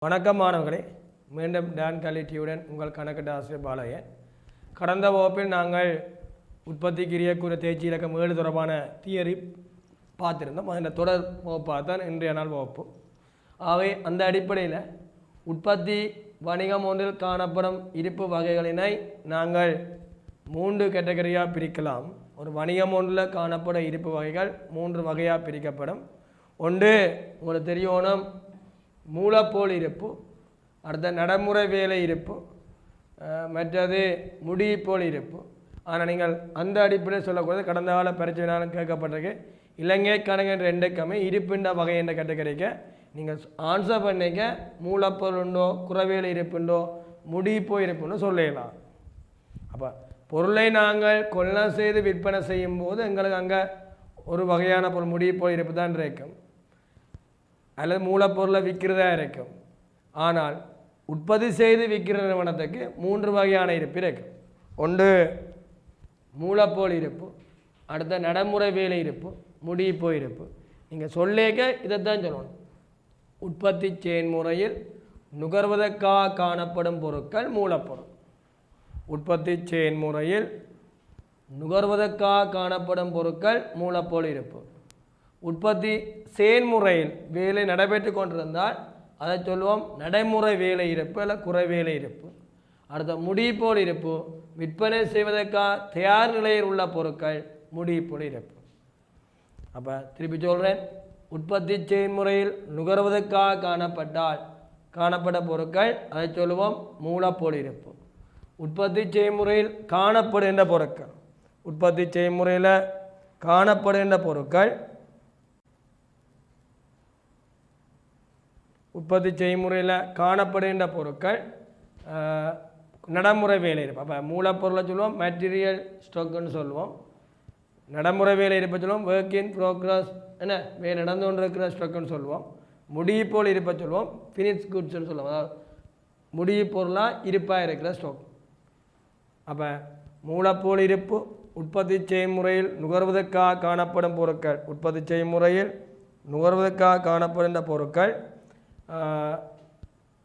வணக்கம் மாணவர்களே, மீண்டும் டான் குவாலிட்டியுடன் உங்கள் கணக்கிட்ட ஆசிரியர் பாலையன். கடந்த வகுப்பில் நாங்கள் உற்பத்திக்குரிய தேர்ச்சி இலக்கம் 7 தொடர்பான தியரி பார்த்துருந்தோம். அதில் தொடர் வகுப்பாக தான் இன்றைய நாள் வகுப்பு. ஆகவே அந்த அடிப்படையில் உற்பத்தி வணிகம் ஒன்றில் காணப்படும் இருப்பு வகைகளினை நாங்கள் 3 கேட்டகரியாக பிரிக்கலாம். ஒரு வணிகம் ஒன்றில் காணப்படும் இருப்பு வகைகள் 3 வகையாக பிரிக்கப்படும். ஒன்று உங்களுக்கு தெரியணும், மூலப்போல் இருப்பு, அடுத்த நடைமுறை வேலை இருப்பு, மற்றது முடிப்போல் இருப்பு. ஆனால் நீங்கள் அந்த அடிப்படையில் சொல்லக்கூடாது. கடந்த கால பரிச்சைனாலும் கேட்கப்பட்டிருக்கு, இலங்கை கணக்கு 2க்குமே இருப்புண்ட வகை என்ற கேட்டகரிக்க நீங்கள் ஆன்சர் பண்ணிக்க மூலப்போல் உண்டோ, குறைவேலை இருப்புண்டோ, முடிப்போ இருப்புண்டோ சொல்லலாம். அப்போ பொருளை நாங்கள் கொள்ளை செய்து விற்பனை செய்யும் போது எங்களுக்கு அங்கே ஒரு வகையான பொருள் முடிப்போல் இருப்பு தான் இருக்கும், அல்லது மூலப்பொருளை விற்கிறதா இருக்கும். ஆனால் உற்பத்தி செய்து விற்கிற நிறுவனத்துக்கு 3 வகையான இருப்பு இருக்கும். ஒன்று மூலப்போல் இருப்பு, அடுத்த நடைமுறை வேலை இருப்பு, முடிப்போ இருப்பு. நீங்கள் சொல்லேக்க இதைத்தான் சொல்லணும். உற்பத்தி செயல்முறையில் நுகர்வதற்காக காணப்படும் பொருட்கள் மூலப்பொருள். உற்பத்தி செயல்முறையில் நுகர்வதற்காக காணப்படும் பொருட்கள் மூலப்போல் இருப்பு. உற்பத்தி செயல்முறையில் வேலை நடைபெற்று கொண்டிருந்தால் அதை சொல்லுவோம் நடைமுறை வேலை இருப்பு அல்ல குறைவேலை இருப்பு. அடுத்த முடிப்போல் இருப்பு, விற்பனை செய்வதற்காக தயார் நிலையில் உள்ள பொருட்கள் முடிப்போல் இருப்பு. அப்போ திருப்பி சொல்கிறேன், உற்பத்தி செயல்முறையில் நுகர்வதற்காக காணப்பட்ட பொருட்கள் அதை சொல்லுவோம் மூலப்போல் இருப்பு. உற்பத்தி செயல்முறையில் காணப்படுகின்ற பொருட்கள், உற்பத்தி செயல்முறையில் காணப்படுகின்ற பொருட்கள், உற்பத்தி செய்முறையில் காணப்படுகின்ற பொருட்கள் நடைமுறை வேலை இருப்பு. அப்போ மூலப்பொருளை சொல்லுவோம் மெட்டீரியல் ஸ்டாக்குன்னு சொல்லுவோம். நடைமுறை வேலை இருப்பை சொல்லுவோம் ஒர்க் இன் ப்ரோக்ரஸ், என்ன வேலை நடந்து கொண்டு இருக்கிற ஸ்டாக்குன்னு சொல்லுவோம். முடிப்போல் இருப்பை சொல்லுவோம் ஃபினிஷ் குட்ஸ்ன்னு சொல்லுவோம், அதாவது முடிப்பொருளாக இருப்பாக இருக்கிற ஸ்டாக். அப்போ மூலப்போல் இருப்பு, உற்பத்தி செய்முறையில் நுகர்வதற்காக காணப்படும் பொருட்கள், உற்பத்தி செய்முறையில் நுகர்வதற்காக காணப்படுகின்ற பொருட்கள்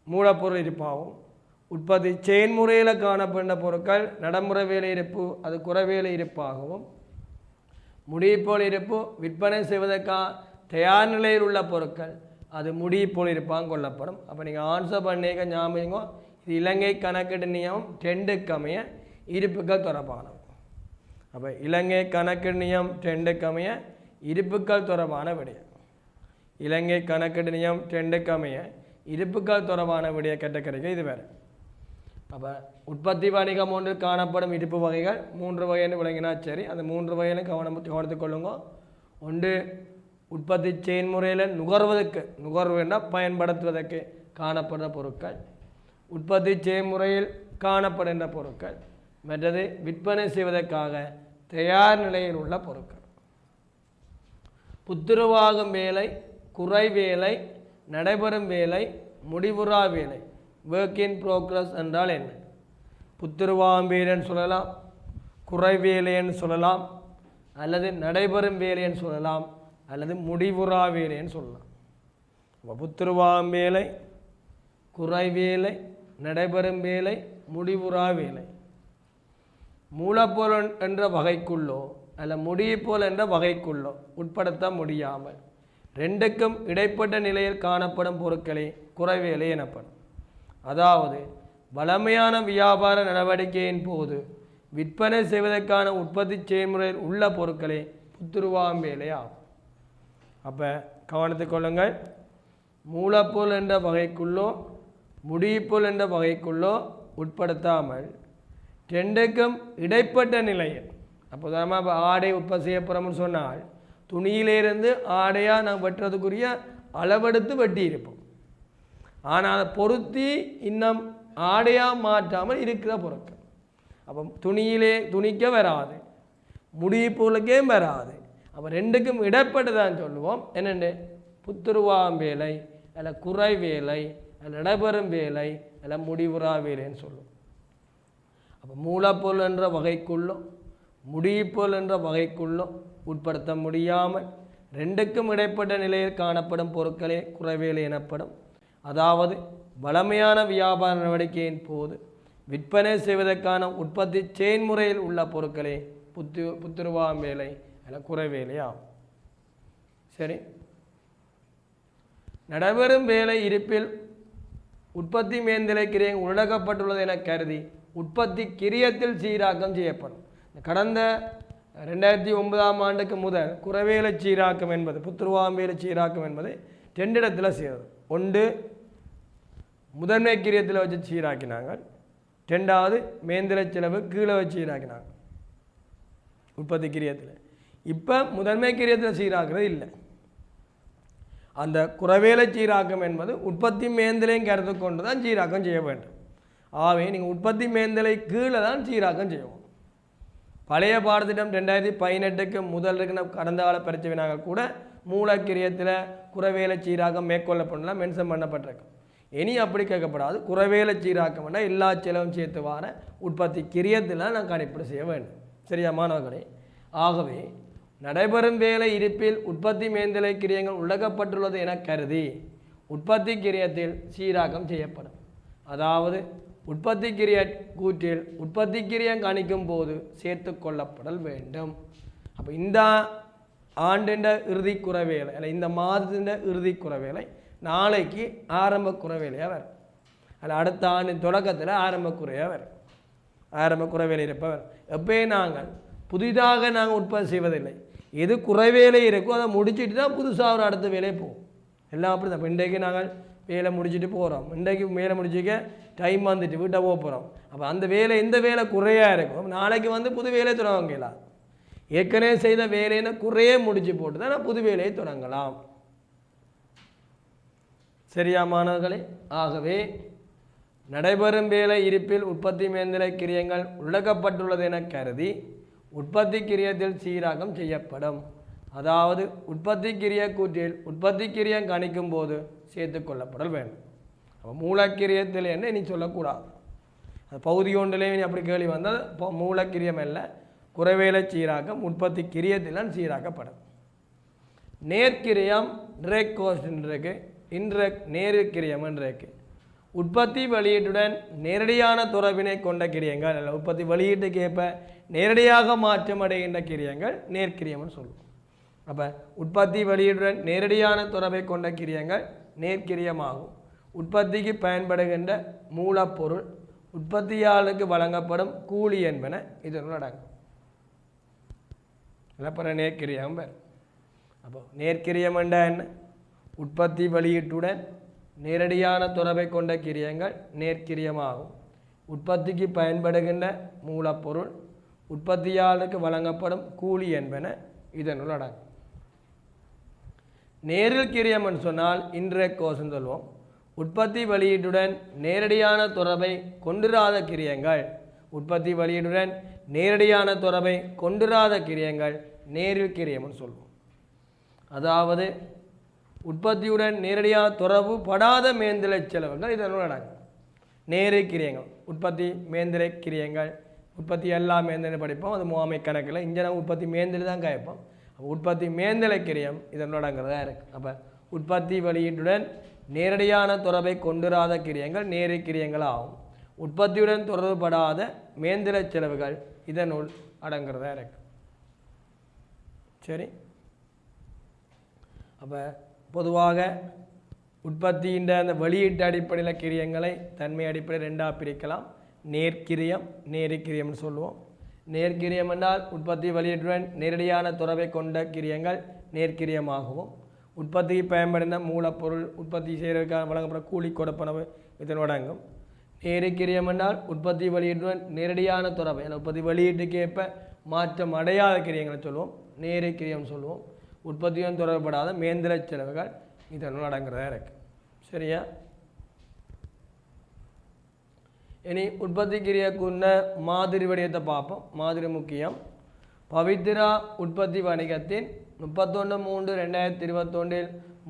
மூலப்பொருள் இருப்பாகும். உற்பத்தி செயல்முறையில் காணப்படுகின்ற பொருட்கள் நடைமுறை வேலை இருப்பு, அது குறைவேலை இருப்பாகவும். முடிப்போல் இருப்பு, விற்பனை செய்வதற்காக தயார் நிலையில் உள்ள பொருட்கள், அது முடிப்போல் இருப்பாக கொள்ளப்படும். அப்போ நீங்கள் ஆன்சர் பண்ணிக்க ஞாபகம், இது இலங்கை கணக்கீட்டு நியமம் 2க்கு இருப்புக்கள் தொடர்பானது. அப்போ இலங்கை கணக்கீட்டு நியமம் 2க்கு இருப்புக்கள் தொடர்பான விடயம். இலங்கை கணக்கீட்டு நியமம் 2க்கு இருப்புக்கள் தொடர்பான விடைய கேட்டகரிக்கு இது வேறு. அப்போ உற்பத்தி வணிகம் ஒன்றில் காணப்படும் இருப்பு வகைகள் 3 வகைன்னு விளங்கினா சரி. அந்த 3 வகையிலும் கவனத்துக் கொள்ளுங்க. ஒன்று உற்பத்தி செயல்முறையில் நுகர்வுன்னா பயன்படுத்துவதற்கு காணப்படுற பொருட்கள், உற்பத்தி செயல்முறையில் காணப்படுகின்ற பொருட்கள், மற்றது விற்பனை செய்வதற்காக தயார் நிலையில் உள்ள பொருட்கள். புத்துருவாகும் வேலை, குறை வேலை, நடைபெறும் வேலை, முடிவுறா வேலை, ஒர்க் இன் ப்ரோக்ரஸ் என்றால் என்ன? புத்துருவாகும் வேலைன்னு சொல்லலாம், குறை வேலைன்னு சொல்லலாம், அல்லது நடைபெறும் வேலைன்னு சொல்லலாம், அல்லது முடிவுறா வேலைன்னு சொல்லலாம். அப்போ புத்துருவாகும் வேலை, குறை வேலை, நடைபெறும் வேலை, முடிவுறா வேலை மூலப்பொருள் என்ற வகைக்குள்ளோ அல்ல முடிப்போல் என்ற வகைக்குள்ளோ உட்படுத்த முடியாமல் 2க்கும் இடைப்பட்ட நிலையில் காணப்படும் பொருட்களே குறைவேலை எனப்படும். அதாவது வளமையான வியாபார நடவடிக்கையின் போது விற்பனை செய்வதற்கான உற்பத்தி செயல்முறையில் உள்ள பொருட்களே புத்துருவாகும் வேலை ஆகும். அப்போ கவனித்துக் கொள்ளுங்கள், மூலப்பொருள் என்ற வகைக்குள்ளோ முடிப்பொருள் என்ற வகைக்குள்ளோ உட்படுத்தாமல் 2க்கும் இடைப்பட்ட நிலையில். அப்போ தான் ஆடை உற்பத்தி செய்யப்படுறோம்னு சொன்னால் துணியிலிருந்து ஆடையாக நான் வெட்டுறதுக்குரிய அளவெடுத்து வெட்டி இருப்போம். ஆனால் அதை பொருத்தி இன்னும் ஆடையாக மாற்றாமல் இருக்கிற பொருட்கள். அப்போ துணிக்க வராது, முடிப்பொருளுக்கே வராது. அப்போ 2க்கும் இடைப்பட்டு தான் சொல்லுவோம் என்னென்னு புத்துருவாகும் வேலை, அல்ல குறை வேலை, அல்ல நடைபெறும் வேலை, அல்ல முடிவுறா வேலைன்னு சொல்லுவோம். அப்போ மூலப்பொருள் என்ற வகைக்குள்ளோ முடிப்பொருள் என்ற வகைக்குள்ளோ உட்படுத்த முடியாமல் 2க்கும் இடைப்பட்ட நிலையில் காணப்படும் பொருட்களே குறைவேலை எனப்படும். அதாவது வளமையான வியாபார நடவடிக்கையின் போது விற்பனை செய்வதற்கான உற்பத்தி செயல்முறையில் உள்ள பொருட்களே புத்துருவாம் வேலை அல்ல குறைவேலை ஆகும். சரி, நடைபெறும் வேலை இருப்பில் உற்பத்தி மேந்திலை கிரியம் உள்ளடக்கப்பட்டுள்ளது என கருதி உற்பத்தி கிரியத்தில் சீராக்கம் செய்யப்படும். கடந்த 2009ஆம் ஆண்டுக்கு முதல் குறைவேலை சீராக்கம் என்பது புத்துருவாம் வேலை சீராக்கம் என்பது 2 இடத்துல செய்கிறது. ஒன்று முதன்மை கிரியத்தில் வச்சு சீராக்கினாங்க, 2வது மேந்திர செலவு கீழே வச்சு சீராக்கினாங்க உற்பத்தி கிரியத்தில். இப்போ முதன்மை கிரியத்தில் சீராக்கிறது இல்லை. அந்த குறைவேலை சீராக்கம் என்பது உற்பத்தி மேந்தலையும் கருத்து கொண்டு தான் சீராக்கம் செய்ய வேண்டும். ஆகவே நீங்கள் உற்பத்தி மேந்தலை கீழே தான் சீராக்கம் செய்வோம். பழைய பாடத்திட்டம் 2018க்கு முதல் இருக்கிற கடந்த கால பிரச்சனைகள் கூட மூலக்கிரியத்தில் குறைவேலை சீராக்கம் மேற்கொள்ளப்படலாம் மென்ஷன் பண்ணப்பட்டிருக்கு. இனி அப்படி கேட்கப்படாது. குறைவேலை சீராக்கம்னா எல்லா செலவும் சேர்த்து வார உற்பத்தி கிரியத்தில் நான் கணிப்பீடு செய்ய வேண்டும். சரியா மாணவர்களே? ஆகவே நடைபெறும் வேலை இருப்பில் உற்பத்தி மேந்தலை கிரியங்கள் உள்ளடக்கப்பட்டுள்ளது என கருதி உற்பத்தி கிரியத்தில் சீராக்கம் செய்யப்படும். அதாவது உற்பத்தி கிரிய கூற்றில் உற்பத்தி கிரியம் கணிக்கும் போது சேர்த்து கொள்ளப்படல் வேண்டும். அப்போ இந்த ஆண்டின் இறுதி குறைவேலை அல்ல இந்த மாதத்தின் இறுதி குறைவேலை நாளைக்கு ஆரம்ப குறைவேலையாக வரும். அதில் அடுத்த ஆண்டின் தொடக்கத்தில் ஆரம்ப குறையாக வரும். ஆரம்ப குறைவேலை இருப்பவர் எப்போயும் நாங்கள் புதிதாக நாங்கள் உற்பத்தி செய்வதில்லை. எது குறைவேலை இருக்கோ அதை முடிச்சுட்டு தான் புதுசாக ஒரு அடுத்த வேலையை போகும். எல்லாம் அப்படி தான். இப்போ இன்றைக்கு நாங்கள் வேலை முடிச்சுட்டு போகிறோம், இன்றைக்கு வேலை முடிச்சுக்க டைம் வந்துட்டு வீட்டை போக போகிறோம். அப்போ அந்த வேலை எந்த வேலை குறையாக இருக்கும் நாளைக்கு வந்து புது வேலையை தொடங்கலாம். ஏற்கனவே செய்த வேலையை குறைய முடிச்சு போட்டு தான் நான் புது வேலையை தொடங்கலாம். சரியா மாணவர்களே? ஆகவே நடைபெறும் வேலை இருப்பில் உற்பத்தி மேந்திர கிரியங்கள் உள்ளடக்கப்பட்டுள்ளது என கருதி உற்பத்தி கிரியத்தில் சீராக்கம் செய்யப்படும். அதாவது உற்பத்தி கிரிய கூற்றில் உற்பத்தி கிரியம் கணிக்கும் போது சேர்த்து கொள்ளப்படல் வேண்டும். அப்போ மூலக்கிரியத்தில் என்ன நீ சொல்லக்கூடாது. அது பகுதி ஒன்றிலே அப்படி கேள்வி வந்தால் மூலக்கிரியம் அல்ல குறைவேலை சீராக்கம் உற்பத்தி கிரியத்தில் சீராக்கப்படும். நேர்கிரியம் டிரெக்ட் கோஸ்ட் இருக்கு, இன்டிரெக்ட் நேர்கிரியம் இருக்கு. உற்பத்தி வெளியீட்டுடன் நேரடியான தொடர்பினை கொண்ட கிரியங்கள் அல்ல உற்பத்தி வெளியீட்டுக்கு ஏற்ப நேரடியாக மாற்றம் அடைகின்ற கிரியங்கள் நேர்கிரியம்னு சொல்லுவோம். அப்போ உற்பத்தி வெளியீட்டுடன் நேரடியான தொடர்பை கொண்ட கிரியங்கள் நேர்கிரியமாகும். உற்பத்திக்கு பயன்படுகின்ற மூலப்பொருள் உற்பத்தியாளருக்கு வழங்கப்படும் கூலி என்பன இதனுள் அடங்கும். இலப்பற நேர்கிரியம் பேர். அப்போ நேர்கிரியம் என்ற என்ன? உற்பத்தி வெளியீட்டுடன் நேரடியான தொடர்பை கொண்ட கிரியங்கள் நேர்கிரியமாகும். உற்பத்திக்கு பயன்படுகின்ற மூலப்பொருள் உற்பத்தியாளருக்கு வழங்கப்படும் கூலி என்பன இதனுள் அடங்கும். நேரில் கிரியம்னு சொன்னால் இன்டிரெக்ட் கோஸ்ட்னு சொல்லுவோம். உற்பத்தி வெளியீட்டுடன் நேரடியான தொடர்பை கொண்டிராத கிரியங்கள் உற்பத்தி வெளியீட்டுடன் நேரடியான தொடர்பை கொண்டிராத கிரியங்கள் நேரில் கிரியம்னு சொல்லுவோம். அதாவது உற்பத்தியுடன் நேரடியாக தொடர்பு படாத மேந்திரை செலவுகள் இதனுள் அடங்கும். நேரில் கிரியங்கள் உற்பத்தி மேந்திரை கிரியங்கள் உற்பத்தி எல்லா மேந்திரை படிப்போம். அது முகாமை கணக்கில் இங்கே உற்பத்தி மேந்திரை தான் கேட்போம். உற்பத்தி மேந்திரை கிரியம் இதனுள் அடங்குறதா இருக்குது. அப்போ உற்பத்தி வெளியீட்டுடன் நேரடியான தொடர்பை கொண்டிராத கிரியங்கள் நேரில் கிரியங்கள் ஆகும். உற்பத்தியுடன் தொடர்புபடாத மேந்திர செலவுகள் இதனுள் அடங்குறதா இருக்கு. சரி, அப்போ பொதுவாக உற்பத்தியின் அந்த வெளியீட்டு அடிப்படையில் கிரியங்களை தன்மை அடிப்படையில் ரெண்டாக பிரிக்கலாம். நேர்கிரியம் நேரிக்கிரியம்னு சொல்லுவோம். நேர்கிரியம் என்றால் உற்பத்தி வெளியீட்டுடன் நேரடியான தொடர்பை கொண்ட கிரியங்கள் நேர்கிரியமாகவும் உற்பத்திக்கு பயன்படுத்த மூலப்பொருள் உற்பத்தி செய்வதற்காக வழங்கப்பட்ட கூலி கொடுப்பனவு இதனோடு அடங்கும். நேரிக்கிரியம் என்றால் உற்பத்தி வெளியீட்டுடன் நேரடியான தொடர்பை உற்பத்தி வெளியீட்டுக்கு ஏற்ப மாற்றம் அடையாத கிரியங்களை சொல்லுவோம் நேரிக்கிரியம் சொல்லுவோம். உற்பத்தியுடன் தொடர்படாத மேந்திர செலவுகள் இதனுள் அடங்குறதா இருக்கு. சரியா? இனி உற்பத்தி கிரியக்குள்ள மாதிரி வடிவத்தை பார்ப்போம். மாதிரி முக்கியம். பவித்ரா உற்பத்தி வணிகத்தின் 31/3/2021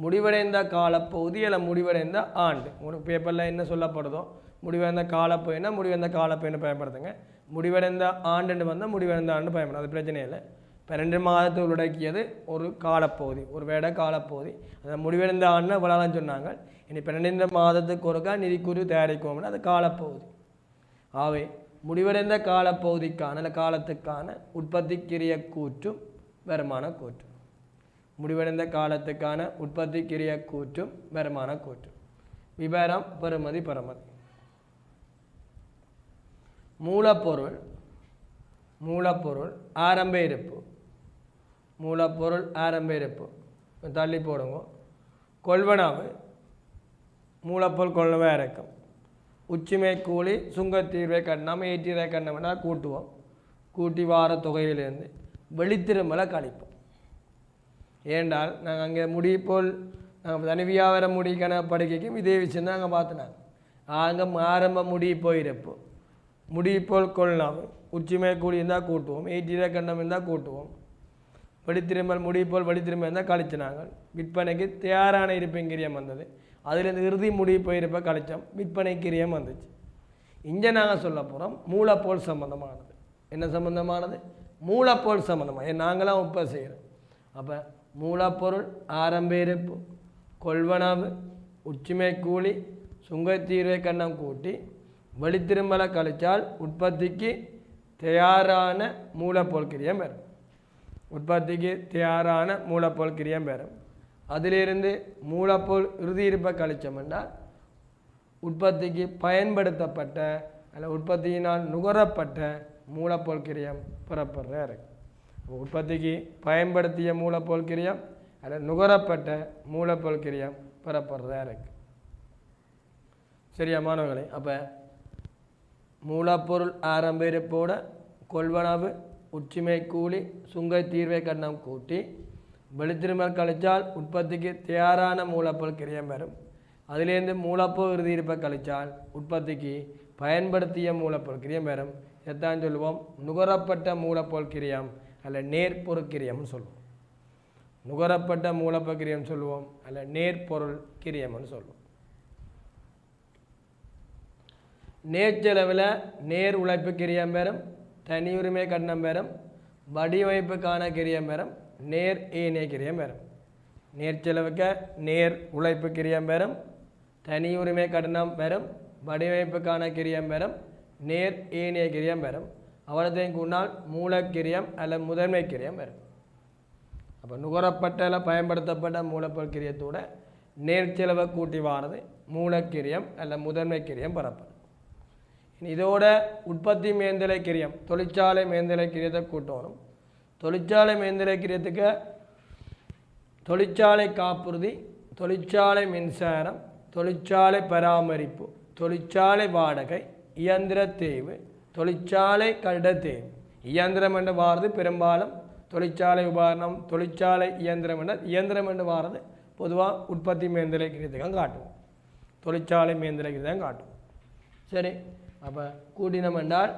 முடிவடைந்த காலப்பகுதி அல்ல முடிவடைந்த ஆண்டு. ஒரு பேப்பரில் என்ன சொல்லப்படுதோ முடிவடைந்த காலப்பகுதி என்ன முடிவடைந்த காலப்பகுதின்னு பயன்படுத்துங்க. முடிவடைந்த ஆண்டுன்னு வந்தால் முடிவடைந்த ஆண்டு பயன்படும், அது பிரச்சனை இல்லை. 12 மாதத்தை உள்ளடக்கியது ஒரு காலப்பகுதி, ஒரு வேட காலப்பகுதி. அந்த முடிவடைந்த ஆண்டுனா இவ்வளோலாம் சொன்னாங்க. இனி 12 மாதத்துக்கு ஒருக்கா நிதிக்குழு தயாரிக்குவோம்னா அது காலப்பகுதி. ஆகவே முடிவடைந்த காலப்பகுதிக்கான அல்ல காலத்துக்கான உற்பத்திக்கிரிய கூற்றும் வருமான கூற்றும். முடிவடைந்த காலத்துக்கான உற்பத்திக்கிரிய கூற்றும் வருமான கூற்றும். விபரம் பெறுமதி பெறுமதி. மூலப்பொருள் மூலப்பொருள் ஆரம்ப இருப்பு. மூலப்பொருள் ஆரம்ப இருப்பு தள்ளி போடுங்க. கொள்வனவு மூலப்பொருள் கொள்வனவை இறக்கும். உச்சிமை கூலி சுங்கத்தீர்வை கட்டணம் ஏற்றிரை கட்டணம்னா கூட்டுவோம். கூட்டி வார தொகையிலிருந்து வெளித்திருமலை கழிப்போம். ஏண்டால் நாங்கள் அங்கே முடிப்போல் நாங்கள் தனி வியாபார முடிக்கான படிக்கைக்கும் இதே விஷயம் தான் அங்கே பார்த்துனாங்க. அங்கே ஆரம்ப முடி போயிருப்போம். முடிப்போல் கொள்ளாம உச்சிமை கூலி இருந்தால் கூட்டுவோம், ஏற்றிரை கட்டணம் இருந்தால் கூட்டுவோம். வெளித்திருமல் முடிப்போல் வெளித்திருமல் இருந்தால் கழிச்சினாங்க. விற்பனைக்கு தயாரான இருப்புங்கிரியம் வந்தது. அதுலேருந்து இறுதி முடி போயிருப்ப கழிச்சோம், விற்பனைக்கிரியம் வந்துச்சு. இங்கே நாங்கள் சொல்ல போகிறோம் மூலப்போல் சம்மந்தமானது. என்ன சம்மந்தமானது? மூலப்போல் சம்மந்தமாக நாங்களாம் உற்ப செய்கிறோம். அப்போ மூலப்பொருள் ஆரம்ப இருப்பு கொள்வனவு உச்சிமை கூலி சுங்கத்தீர்வை கண்ணம் கூட்டி வெளித்திருமலை கழிச்சால் உற்பத்திக்கு தயாரான மூலப்பொருள் கிரியம் பெறும். உற்பத்திக்கு தயாரான மூலப்பொருள் கிரியம் பெறும். அதிலிருந்து மூலப்பொருள் இறுதி இருப்பை கழிச்சோம்னா உற்பத்திக்கு பயன்படுத்தப்பட்ட அல்ல உற்பத்தியினால் நுகரப்பட்ட மூலப்பொருள் கிரியம் பெறப்படுற இருக்கு. உற்பத்திக்கு பயன்படுத்திய மூலப்பொருள் கிரியம் அல்ல நுகரப்பட்ட மூலப்பொருள் கிரியம் பெறப்படுறதா இருக்கு. சரியா மாணவர்களே? அப்போ மூலப்பொருள் ஆரம்ப இருப்போட கொள்வனவு உச்சிமை கூலி சுங்கை தீர்வை கட்டணம் கூட்டி வெளித்திருமல் கழிச்சால் உற்பத்திக்கு தயாரான மூலப்பொருள் கிரியம் பெறும். அதிலேருந்து மூலப்பொருள் இறுதி இருப்பை கழிச்சால் உற்பத்திக்கு பயன்படுத்திய மூலப்பொருள் கிரியம் பெறும். இதைத்தான் சொல்லுவோம் நுகரப்பட்ட மூலப்பொருள் கிரியம் அல்ல நேர்பொருள் கிரியம்னு சொல்லுவோம். நுகரப்பட்ட மூலப்பொருள் கிரியம் சொல்லுவோம் அல்ல நேர்பொருள் கிரியம்னு சொல்லுவோம். நேர்ச்செலவில் நேர் உழைப்பு கிரியம் பெறும், தனி உரிமை கட்டணம் பெறும், வடிவமைப்புக்கான கிரியம் பெறும், நேர் ஏனைய கிரியம் பெறும். நேர்ச்செலவுக்கு நேர் உழைப்பு கிரியம் பெறும், தனி உரிமை கட்டணம் பெறும், வடிவமைப்புக்கான கிரியம் பெறும், நேர் ஏனைய கிரியம் பெறும். அவரதையும் கூறினால் மூலக்கிரியம் அல்ல முதன்மை கிரியம் பெறும். அப்போ நுகரப்பட்ட பயன்படுத்தப்பட்ட மூலப்பொருள் கிரியத்தோட நேர்ச்செலவை கூட்டி வாரது மூலக்கிரியம் அல்ல முதன்மை கிரியம் பெறப்படும். இதோட உற்பத்தி மேந்தலை கிரியம் தொழிற்சாலை மேந்தலை கிரியத்தை கூட்டணும். தொழிற்சாலை மேந்தலை கிரியத்துக்கு தொழிற்சாலை காப்புறுதி, தொழிற்சாலை மின்சாரம், தொழிற்சாலை பராமரிப்பு, தொழிற்சாலை வாடகை, இயந்திர தேய்வு, தொழிற்சாலை கட தேய்வு. இயந்திரம் என்று வாரது பெரும்பாலும் தொழிற்சாலை உபகரணம், தொழிற்சாலை இயந்திரம் என்று வாரது பொதுவாக உற்பத்தி மேந்தலை கிரியத்துக்காக காட்டுவோம். தொழிற்சாலை மேந்தலை கிரியதான் காட்டுவோம். சரி, அப்போ கூட்டினம் என்றால்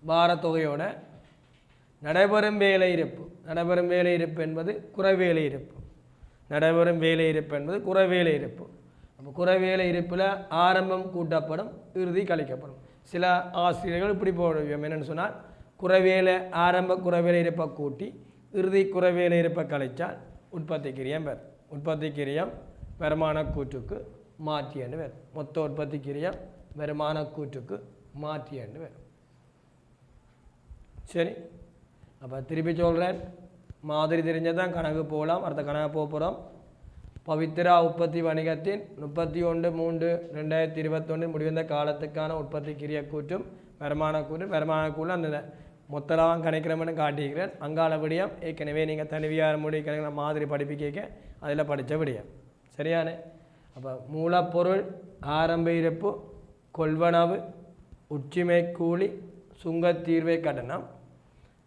வாரத்தொகையோட நடைபெறும் வேலை இருப்பு. நடைபெறும் வேலை இருப்பு என்பது குறைவேலை இருப்பு. நடைபெறும் வேலை இருப்பு என்பது குறைவேலை இருப்பு. அப்போ குறைவேலை இருப்பில் ஆரம்பம் கூட்டப்படும், இறுதி கழிக்கப்படும். சில ஆசிரியர்கள் இப்படி போடுவோம். என்னென்னு சொன்னால் குறைவேலை ஆரம்ப குறைவேலை இருப்பை கூட்டி இறுதி குறைவேலை இருப்பை கழித்தால் உற்பத்தி கிரியம் பெறும். உற்பத்தி கிரியம் வருமான கூற்றுக்கு மாற்றி என்று வரும். மொத்த உற்பத்தி கிரியம் வருமான கூற்றுக்கு மாற்றி என்று வரும். சரி, அப்போ திருப்பி சொல்கிறேன். மாதிரி தெரிஞ்சதான் கணக்கு போகலாம். அடுத்த கணக்கு போக போகிறோம். பவித்ரா உற்பத்தி வணிகத்தின் 31/3/2021 முடிவந்த காலத்துக்கான உற்பத்தி கிரிய கூற்றும் வருமான கூற்று. வருமான கூற்று அந்த மொத்தலாம் கணிக்கிறோம்னு காட்டிக்கிறேன். அங்கால விடியம் ஏற்கனவே நீங்கள் தனிவியார் மொழி கணக்கிற மாதிரி படிப்பிக்க அதில் படித்த விடியம். சரியானே? அப்போ மூலப்பொருள் ஆரம்ப இருப்பு கொள்வனவு உச்சிமை கூலி சுங்கத்தீர்வை கட்டணம்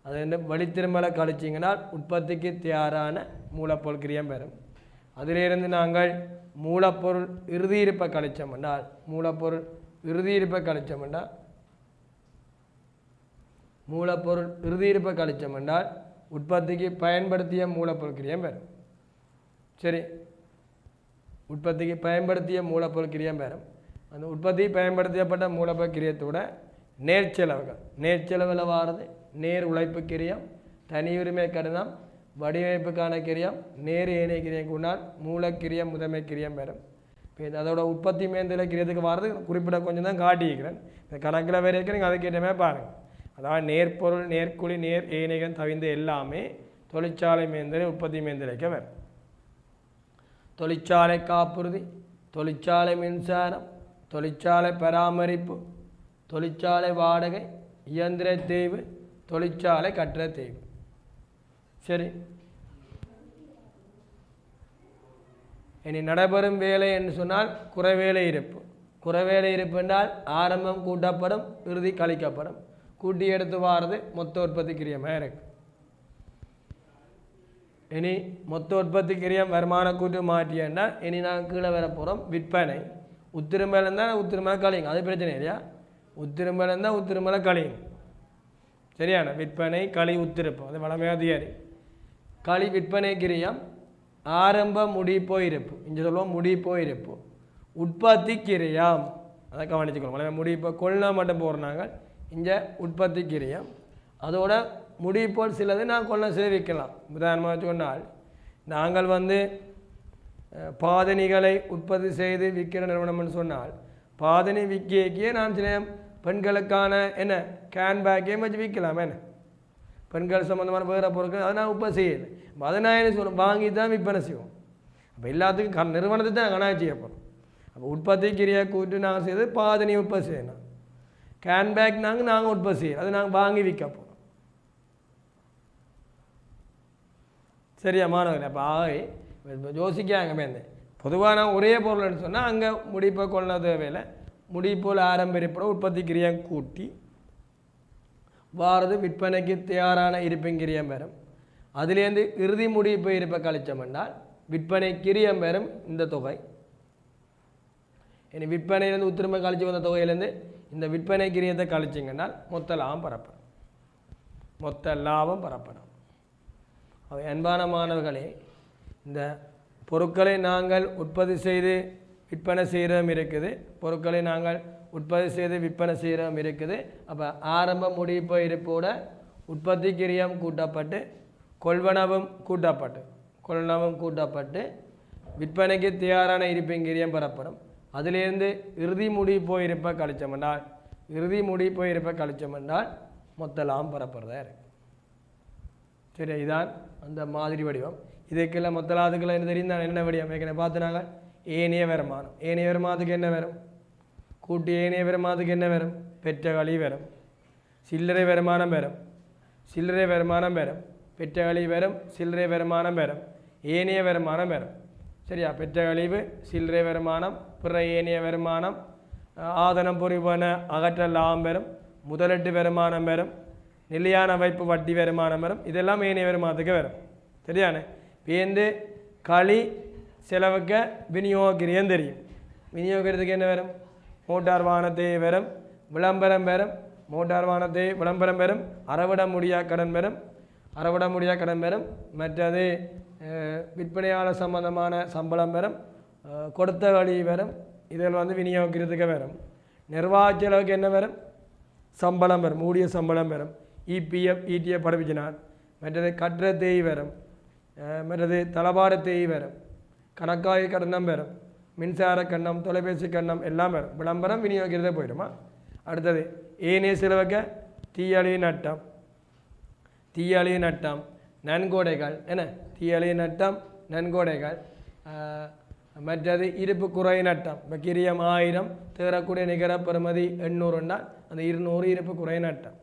அது வந்து வெளித்திருமலை கழிச்சிங்கன்னா உற்பத்திக்கு தயாரான மூலப்பொருள் கிரியம் பெறும். அதிலிருந்து நாங்கள் மூலப்பொருள் இறுதி இருப்பை கழிச்சோம் என்றால் மூலப்பொருள் இறுதி இருப்பை கழிச்சோம் என்றால் மூலப்பொருள் இறுதி இருப்பை கழிச்சோம் என்றால் உற்பத்திக்கு பயன்படுத்திய மூலப்பொருள் கிரியம் பெறும். சரி, உற்பத்திக்கு பயன்படுத்திய மூலப்பொருள் கிரியம் பெறும். அந்த உற்பத்தி பயன்படுத்தப்பட்ட மூலப்பொருள் கிரியத்தோட நேர்ச்செலவுகள். நேர்ச்செலவில் வாரது நேர் உழைப்பு கிரியம், தனி உரிமை கட்டணம், வடிவமைப்புக்கான கிரியம் நேர் ஏனைய கிரியம் கூடால் மூலக்கிரியம் முதன்மை கிரியம் வரும். இப்போ அதோட உற்பத்தி மேந்தில் கிரியத்துக்கு வர்றது குறிப்பிட கொஞ்சம் தான் காட்டியிருக்கிறேன். இந்த கணக்கில் வரைக்கும் நீங்கள் அதுக்கேற்ற மாதிரி பாருங்கள். அதாவது நேர்பொருள் நேர்குழி நேர் ஏனைகள் தவிர்ந்த எல்லாமே தொழிற்சாலை மேந்திர உற்பத்தி மேந்திரைக்க வரும். தொழிற்சாலை காப்புறுதி, தொழிற்சாலை மின்சாரம், தொழிற்சாலை பராமரிப்பு, தொழிற்சாலை வாடகை, இயந்திர தேய்வு, தொழிற்சாலை கட்டட தேய்வு. சரி, இனி நடைபெறும் வேலை என்று சொன்னால் குறைவேலை இருப்பு. குறைவேலை இருப்பு என்றால் ஆரம்பம் கூட்டப்படும், இறுதி கழிக்கப்படும். கூட்டி எடுத்து வாரது மொத்த உற்பத்தி கிரியமாக இருக்கு. இனி மொத்த உற்பத்தி கிரியம் வருமான கூட்டு மாற்றியன்னா இனி நாங்கள் கீழே வர போகிறோம். விற்பனை உத்திரும்பல் இருந்தால் உத்திருமலை கழியுங்க, அது பிரச்சனை இல்லையா. உத்திரும்பல் இருந்தால் உத்திருமலை கழியுங்க. சரியான விற்பனை களி உத்திருப்போம், அது வளமையாக அதிகாரி. களி விற்பனை கிரியம் ஆரம்ப முடிப்போயிருப்பு. இங்கே சொல்லுவோம் முடிப்போயிருப்பு. உற்பத்தி கிரியம் அதை கவனிச்சுக்கணும். வளமையாக முடிப்போ கொள்ளா மட்டும் போடுறாங்க. இங்கே உற்பத்தி கிரியம் அதோட முடிப்போல் சிலது நான் கொள்ள சேவிக்கலாம். உதாரணமாக சொன்னால் நாங்கள் பாதணிகளை உற்பத்தி செய்து விற்கிற நிறுவனம்னு சொன்னால் பாதணி விற்கியே நான் சில பெண்களுக்கான என்ன கேன்பேக்கையும் வச்சு விற்கலாம். என்ன பெண்கள் சம்மந்தமான வேறு பொருட்கள் அதை நான் உற்பத்தி செய்யலை. அதை நான் என்ன சொல்லுவோம், வாங்கி தான் விற்பனை செய்வோம். அப்போ எல்லாத்துக்கும் நிறுவனத்தை தான் கணக்கு செய்ய போகிறோம். அப்போ உற்பத்தி கிரியை கூட்டு நாங்கள் செய்து பாதணி உற்பத்தி செய்யணும். கேன்பேக் நாங்கள் உற்பத்தி செய்யணும், அது நாங்கள் வாங்கி விற்க போகிறோம். சரியா மாணவர்கள்? அப்போ ஆகி யோசிக்காங்க மேந்து பொதுவாக நான் ஒரே பொருள்னு சொன்னால் அங்கே முடிப்பை கொள்ள தேவையில்லை. முடிப்போல் ஆரம்பிப்பட உற்பத்தி கிரியம் கூட்டி வாரது விற்பனைக்கு தயாரான இருப்பின் கிரியம் பெறும். அதுலேருந்து இறுதி முடிப்பை இருப்பை கழிச்சோம் என்றால் விற்பனை கிரியம் பெறும் இந்த தொகை. இனி விற்பனையிலேருந்து உத்திரமை கழிச்சு வந்த தொகையிலேருந்து இந்த விற்பனை கிரியத்தை கழிச்சிங்கன்னால் மொத்த லாபம் பெறப்படும். மொத்த லாபம் பெறப்படும். அன்பான மாணவர்களே, இந்த பொருட்களை நாங்கள் உற்பத்தி செய்து விற்பனை செய்கிறதும் இருக்குது, பொருட்களை நாங்கள் உற்பத்தி செய்து விற்பனை செய்கிறதும் இருக்குது. அப்போ ஆரம்ப முடிப்பு இருப்போட உற்பத்தி கிரியம் கூட்டப்பட்டு கொள்வனவும் கூட்டப்பட்டு விற்பனைக்கு தயாரான இருப்பின் கிரியம் பெறப்படும். அதிலிருந்து இறுதி முடிப்பு இருப்பை கழிச்சோம் என்றால் மொத்த லாபம் பெறப்படுறதா இருக்குது. சரி, இதுதான் அந்த மாதிரி வடிவம். இதுக்கெல்லாம் மொத்த லாபத்துக்கெல்லாம் என்ன தெரியும் தான் என்ன வடிவம் ஏற்கனவே பார்த்துனாங்க. ஏனைய வருமானம். ஏனைய வருமானத்துக்கு என்ன வரும்? கூட்டி ஏனைய வருமானத்துக்கு என்ன வரும்? பெற்ற களி வரும், சில்லறை வருமானம் வரும், பெற்ற களி வரும், சில்லறை வருமானம் வரும், ஏனைய வருமானம் வரும். சரியா? பெற்ற கழிவு, சில்லறை வருமானம், பிற ஏனைய வருமானம், ஆதனம் பொறிவன அகற்றல் லாபம் வரும், முதலீட்டு வருமானம் வரும், நிலையான வைப்பு வட்டி வருமானம் வரும். இதெல்லாம் ஏனைய வருமானத்துக்கு வரும். சரியானே? பேருந்து களி செலவுக்கு விநியோக கிரியம் தெரியும். விநியோகத்துக்கு என்ன வரும்? மோட்டார் வாகனத்தை வரும், விளம்பரம் வரும், மோட்டார் வாகனத்தை விளம்பரம் வரும், அறவிட முடியா கடன் வரும், மற்றது விற்பனையாளர் சம்பந்தமான சம்பளம் வரும், கொடுத்த வழி வரும். இதில் விநியோகிக்கிறதுக்கு வரும். நிர்வாக செலவுக்கு என்ன வரும்? சம்பளம் வரும், ஊதிய சம்பளம் வரும், இபிஎஃப் இடிஎஃப் படிப்பிச்சினார். மற்றது கட்டட தேய் வரும், மற்றது தளபாட தேய் வரும், கணக்காய் கட்டணம் வரும், மின்சார கட்டணம், தொலைபேசி கட்டணம் எல்லாம் வரும். விளம்பரம் விநியோகிக்கிறதே போயிடுமா. அடுத்தது ஏனைய செலவுக்க தீயழிவு நட்டம், நன்கொடைகள். என்ன? தீயழிவு நட்டம், நன்கொடைகள். மற்றது இருப்பு குறை நட்டம். இப்போ கிரியம் 1000 தேரக்கூடிய நிகர பெறுமதி 800 அந்த 200 இருப்பு குறை நட்டம்.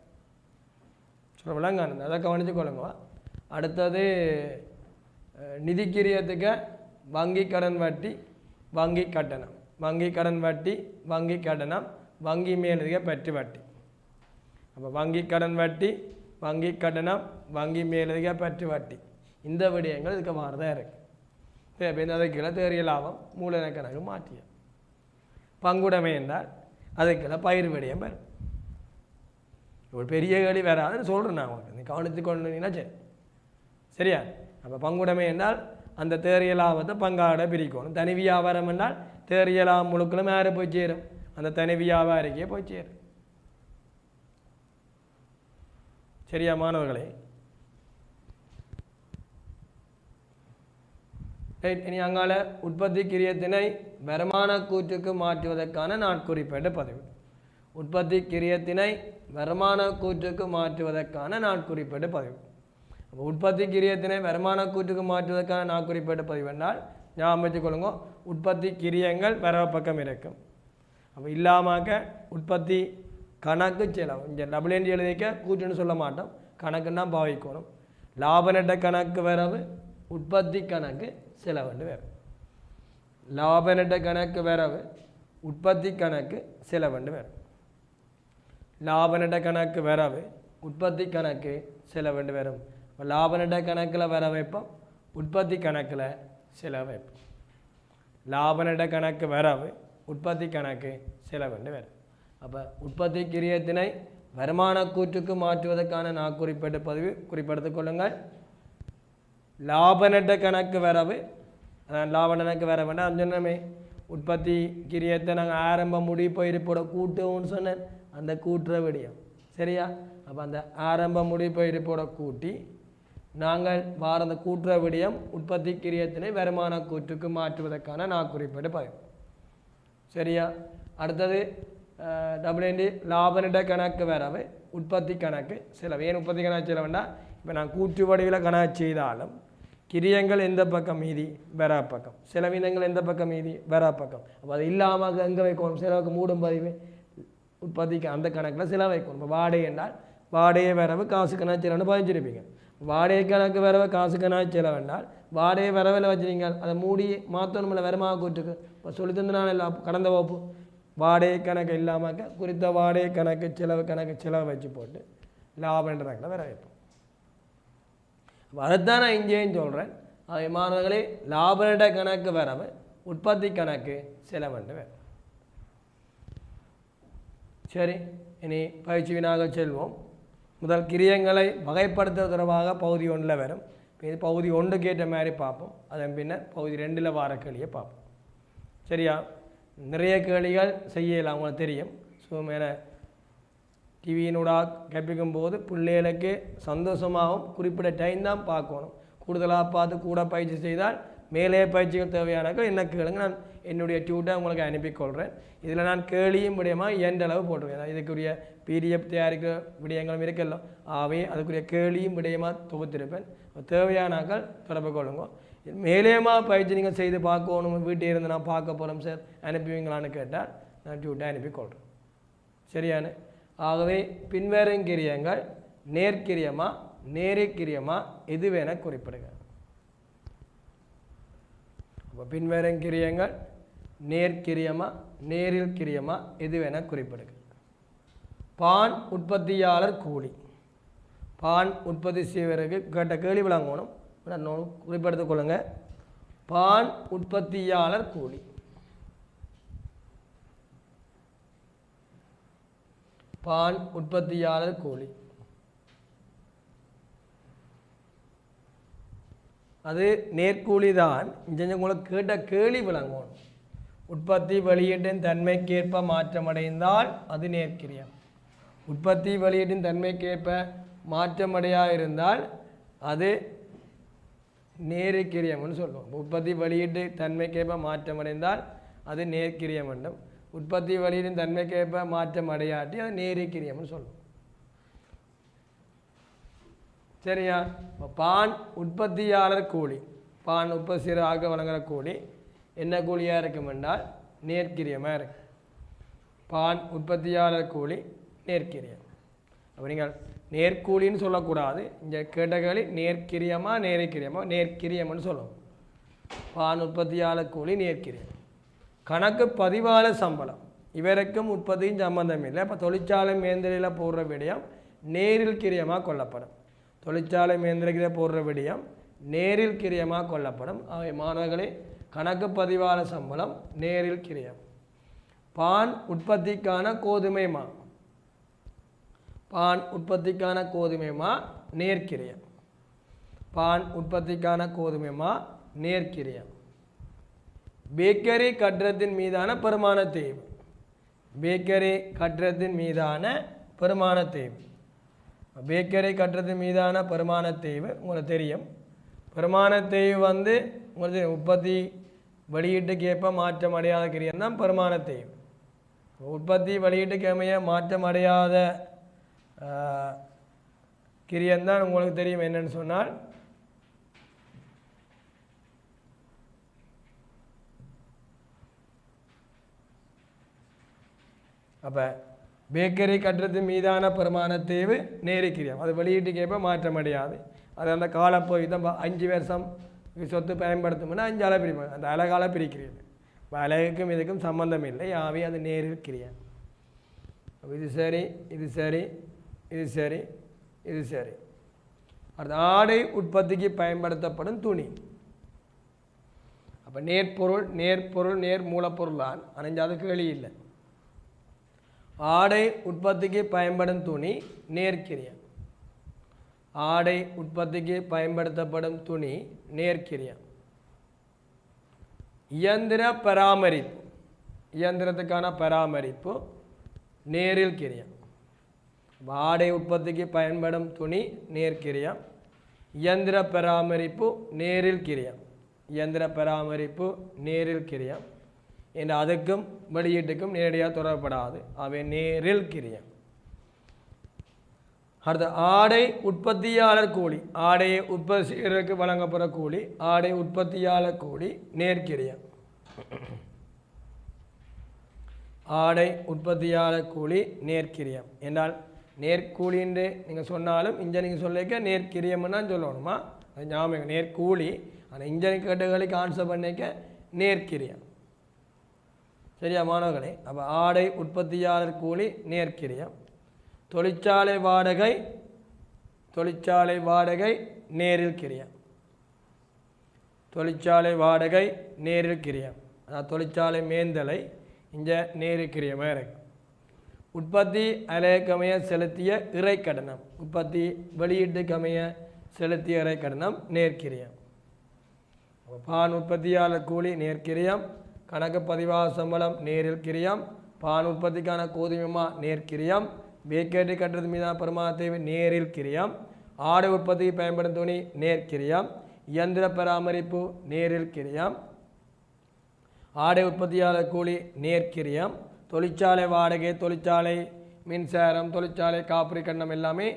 சொல்ல விளங்கானது, அதை கவனித்து கொள்ளுங்க. அடுத்தது நிதி கிரியத்துக்கு வங்கி கடன் வட்டி, வங்கி கட்டணம், வங்கி மேலதிக பற்று வட்டி. அப்போ வங்கி கடன் வட்டி, வங்கி கட்டணம், வங்கி மேலதிக பற்று வட்டி, இந்த விடயங்கள் இதுக்கு மாறுதான் இருக்குது. இப்போ இந்த அதுக்குள்ள தேறிய லாபம் மூலதன கணக்கு மாற்றிய பங்குடைமை என்றால் அதுக்குள்ள பயிர் விடயம் வரும். ஒரு பெரிய கேள்வி வராதுன்னு சொல்கிறேன் நான் உங்களுக்கு, நீ கவனித்து கொண்டீங்கன்னா சரி. சரியா? அப்போ பங்குடைமை என்றால் அந்த தேறிய லாபத்தை பங்காட பிரிக்கணும். தனி வியாபாரம் என்றால் தேறிய லாபம் முழுக்களும் யாரை போய் சேரும்? அந்த தனி வியாபாரிக்கே போய் சேரும். சரியா மாணவர்களே? ரைட். இனி அங்கால உற்பத்தி கிரியத்தினை வருமான கூற்றுக்கு மாற்றுவதற்கான நாட்குறிப்பேட்டு பதிவு. உற்பத்தி கிரியத்தினை வருமான கூற்றுக்கு மாற்றுவதற்கான நாட்குறிப்பேட்டு பதிவு. அப்போ உற்பத்தி கிரியத்தினை வருமான கூற்றுக்கு மாற்றுவதற்கான நாட்குறிப்பேட்டு பதிவு என்றால் ஞாபகம் வச்சுக்கொள்ளுங்க, உற்பத்தி கிரியங்கள் வரவு பக்கம் இருக்கும். அப்போ இல்லாமக்க உற்பத்தி கணக்கு செலவு இங்கே டபுள் என்ட்ரி எழுதிக்க கூற்றுன்னு சொல்ல மாட்டோம், கணக்குன்னா பாவிக்கணும். லாப நட்ட கணக்கு வரவு, உற்பத்தி கணக்கு செலவுண்டு வேறு. லாப நட்ட கணக்கு வரவு, உற்பத்தி கணக்கு செலவுண்டு வேறு. லாப நட்ட கணக்கு வரவு, உற்பத்தி கணக்கு செலவுண்டு வரும். லாப நட்ட கணக்கில் வர வைப்போம், உற்பத்தி கணக்கில் செலவு வைப்போம். லாப நட்ட கணக்கு வரவு, உற்பத்தி கணக்கு செலவுண்டு வரும். அப்போ உற்பத்தி கிரியத்தினை வருமான கூற்றுக்கு மாற்றுவதற்கான நாட்குறிப்பேட்டு பதிவு குறிப்பெடுத்துக் கொள்ளுங்கள். லாப நட்ட கணக்கு வரவு, அதான் லாப கணக்கு வரவுன்னா சொன்னமே உற்பத்தி கிரியத்தை நாங்கள் ஆரம்ப முடிப்போ இருப்போட கூட்டுவோம்னு சொன்னேன், அந்த கூட்டுற விடியம் சரியா. அப்போ அந்த ஆரம்ப முடிப்போ இருப்போட கூட்டி நாங்கள் வார அந்த கூட்டுற விடியம் உற்பத்தி கிரியத்தினை வருமான கூற்றுக்கு மாற்றுவதற்கான நாட்குறிப்பேட்டு பதிவு சரியா. அடுத்தது டபுள் என்ட்ரி லாப நட்ட கணக்கு வரவு, உற்பத்தி கணக்கு செலவு. ஏன் உற்பத்தி கணக்கு செலவுண்டா இப்போ நான் கூற்று வடிவில் கணக்கு செய்தாலும் கிரியங்கள் எந்த பக்கம் மீதி வரா பக்கம், செலவினங்கள் எந்த பக்கம் மீதி வரா பக்கம். அப்போ அது இல்லாமல் எங்கே வைக்கணும், செலவுக்கு மூடும் பதிவு உற்பத்திக்கு அந்த கணக்கில் செலவு வைக்கணும். இப்போ வாடகை என்றால் வாடகை வரவு காசு கணக்கு செலவுன்னு பதிஞ்சிருப்பீங்க. வாடகை கணக்கு வரவு காசு கணக்கு செலவு என்றால் வாடகை வரவில் வச்சுருங்க, அதை மூடி மாற்றணும்ல வருமான கூற்றுக்கு. இப்போ சொல்லி தந்துனால இல்லை கடந்த வகுப்பு வாடகை கணக்கு இல்லாமல் குறித்த வாடகை கணக்கு செலவு வச்சு போட்டு லாபன்ற கணக்கில் வர வைப்போம். அதைத்தான் நான் இங்கேயும் சொல்கிறேன். அதை மாணவர்களே லாப நட்ட கணக்கு வரவு, உற்பத்தி கணக்கு செலவுண்டு வேறு. சரி, இனி பயிற்சி வினாக செல்வோம். முதல் கிரியங்களை வகைப்படுத்துவது தொடர்பாக பகுதி 1 வரும். இது பகுதி 1 கேட்ட மாதிரி பார்ப்போம். அதன் பின்னர் பகுதி 2 வார கேள்வியை பார்ப்போம் சரியா. நிறைய கேள்விகள் செய்யலாம் அவங்களுக்கு தெரியும். ஸோ மேலே டிவியினூடாக கற்பிக்கும் போது பிள்ளைகளுக்கு சந்தோஷமாகவும் குறிப்பிட்ட டைம் தான் பார்க்கணும். கூடுதலாக பார்த்து கூட பயிற்சி செய்தால் மேலே பயிற்சிகள் தேவையானாக்கள் என்ன கேளுங்க, நான் என்னுடைய டியூட்டை உங்களுக்கு அனுப்பிக்கொள்கிறேன். இதில் நான் கேள்வியும் விடயமாக எண்டளவு போட்டுருவேன். இதுக்குரிய பிடிஎஃப் தயாரிக்கிற விடயங்களும் இருக்கல்ல, ஆகவே அதுக்குரிய கேள்வியும் விடயமாக தொகுத்திருப்பேன். தேவையானாக்கள் தொடர்பு கொள்ளுங்க. மேலேயமாக பயிற்சி நீங்கள் செய்து பார்க்கணும், வீட்டில் இருந்து நான் பார்க்க போகிறோம் சார் அனுப்புவீங்களான்னு கேட்டால் நான் டியூட்டை அனுப்பிக்கொள்கிறேன் சரியான. ஆகவே பின்வரும் கிரியங்கள் நேர்கிரியமா நேரிக்கிரியமா எது வேண குறிப்பிடுங்க. அப்போ பின்வரும் கிரியங்கள் நேர்கிரியமா நேரில் கிரியமா எது வேண குறிப்பிடுங்க. பான் உற்பத்தியாளர் கூலி, பான் உற்பத்தி செய்வதற்கு கேட்ட கேள்வி விளங்கணும், குறிப்பெடுத்துக் கொள்ளுங்க. பான் உற்பத்தியாளர் கூலி, பான் உற்பத்தியாளர் கூலி அது நேர்கூலி தான். இங்கே உங்களுக்கு கேட்ட கேள்வி விளங்கணும். உற்பத்தி வெளியீட்டின் தன்மைக்கேற்ப மாற்றமடைந்தால் அது நேர்கிரியம். உற்பத்தி வெளியீட்டின் தன்மைக்கேற்ப மாற்றமடையா இருந்தால் அது நேர்கிரியம்னு சொல்லுவோம். உற்பத்தி வெளியீட்டு தன்மைக்கேற்ப மாற்றமடைந்தால் அது நேர்கிரியம் வேண்டும். உற்பத்தி வெளியீட்டின் தன்மைக்கேற்ப மாற்றம் அடையாட்டி அது நேர்கிரியம்னு சொல்லுவோம் சரியா. பான் உற்பத்தியாளர் கூலி, பான் உற்பத்தி செய்கிற ஆக வழங்குகிற கூலி என்ன கூலியாக இருக்கும் என்றால் நேர்கிரியமாக இருக்கு. பான் உற்பத்தியாளர் கூலி நேர்கிரியம். அப்போ நீங்கள் நேர்கூலின்னு சொல்லக்கூடாது. இங்கே கேட்டகளி நேர்கிரியமா நேர்கிரியமா, நேர்கிரியம்னு சொல்லணும். பான் உற்பத்தியாளர் கூலி நேர்கிரியம். கணக்கு பதிவாளர் சம்பளம் இவருக்கும் உற்பத்தியும் சம்பந்தம் இல்லை. இப்போ தொழிற்சாலை மேந்திரையில் போடுற விடயம் நேரில் கிரியமாக கொள்ளப்படும். தொழிற்சாலை மேந்திரத்தில் போடுற விடயம் நேரில் கிரியமாக கொள்ளப்படும். அவை மாணவர்களே கணக்கு பதிவாளர் சம்பளம் நேரில் கிரியம். பான் உற்பத்திக்கான கோதுமை மா, பான் உற்பத்திக்கான கோதுமை மா நேர்கிரியம். பான் உற்பத்திக்கான கோதுமை மா நேர்கிரியம். பேக்கரி கட்டடத்தின் மீதான பெருமான தேய்வு, பேக்கரி கட்டடத்தின் மீதான பெருமான தேய்வு. பேக்கரி கட்டடத்தின் மீதான பெருமான தேய்வு உங்களுக்கு தெரியும். பெருமான தேய்வு உங்களுக்கு உற்பத்தி வெளியீட்டுக்கு ஏற்ப மாற்றம் அடையாத கிரியம் தான் பெருமான தேய்வு. உற்பத்தி வெளியீட்டுக்கு அமைய மாற்றம் அடையாத கிரியம்தான் உங்களுக்கு தெரியும் என்னன்னு சொன்னால் அப்போ பேக்கரி கட்டுறது மீதான பெருமான தேவை நேரிக்கிரியம். அது வெளியீட்டுக்கு ஏற்ப மாற்றம் அடையாது. அது அந்த காலப்போய் தான் 5 வருஷம் சொத்து பயன்படுத்தும்னா 5 அலை பிரிப்பாங்க. அந்த அழகால பிரிக்கிறது. இப்போ அழகுக்கும் இதுக்கும் சம்பந்தம் இல்லை. ஆகவே அது நேரில் கிரியம். இது சரி, இது சரி, இது சரி, இது சரி. அடுத்த ஆடை உற்பத்திக்கு பயன்படுத்தப்படும் துணி. அப்போ நேர்பொருள் நேர் மூலப்பொருள் தான். அணைஞ்சாது கேள்வி இல்லை. ஆடை உற்பத்திக்கு பயன்படும் துணி நேர்க்கிரியம். ஆடை உற்பத்திக்கு பயன்படுத்தப்படும் துணி நேர்க்கிரியம். இயந்திர பராமரிப்பு, இயந்திரத்துக்கான பராமரிப்பு நேரில் கிரியம். ஆடை உற்பத்திக்கு பயன்படும் துணி நேர்க்கிரியம். இயந்திர பராமரிப்பு நேரில் கிரியம். இயந்திர பராமரிப்பு நேரில் கிரியம் என்ற அதுக்கும் வெளியீட்டுக்கும் நேரடியாக தொடரப்படாது. அவை நேரில் கிரியம். அடுத்த ஆடை உற்பத்தியாளர் கூலி. ஆடையை உற்பத்தி செய்வதற்கு வழங்கப்படுற கூலி ஆடை உற்பத்தியாளர் கூலி நேர்க்கிரியம். ஆடை உற்பத்தியாளர் கூலி நேர்க்கிரியம் என்றால் நேர்கூலின்னு நீங்கள் சொன்னாலும் இங்கே நீங்கள் சொல்லிக்க நேர்க்கிரியம்னா சொல்லணுமா? அது ஞாபகம் நேர்கூலி. ஆனால் இன்ஜின் கேட்டகளுக்கு ஆன்சர் பண்ணிக்க நேர்க்கிரியம். சரியா மாணவர்களே? அப்போ ஆடை உற்பத்தியாளர் கூலி நேர்க்கிரியம். தொழிற்சாலை வாடகை நேரில் கிரியம். தொழிற்சாலை வாடகை நேரில் கிரியம். அதாவது தொழிற்சாலை மேந்தலை இங்கே நேரில் கிரியமாக இருக்கு. உற்பத்தி அலையக்கமைய செலுத்திய இறை கட்டணம். உற்பத்தி வெளியீட்டுக்கமைய செலுத்திய இறை கட்டணம் நேர்க்கிரியம். பான் உற்பத்தியாளர் கூலி நேர்க்கிரியம். கணக்கு பதிவாக சம்பளம் நேரில் கிரியம். பான் உற்பத்திக்கான கோதுமைமா நேர்க்கிரியம். பேக்கரி கட்டுறது மீதான பெருமான தேவை நேரில் கிரியம். ஆடை உற்பத்திக்கு பயன்படும் துணி நேர்க்கிரியம். இயந்திர பராமரிப்பு நேரில் கிரியம். ஆடை உற்பத்தியாளர் கூலி நேர்க்கிரியம். தொழிற்சாலை வாடகை, தொழிற்சாலை மின்சாரம், தொழிற்சாலை காப்புரி கட்டணம் எல்லாமே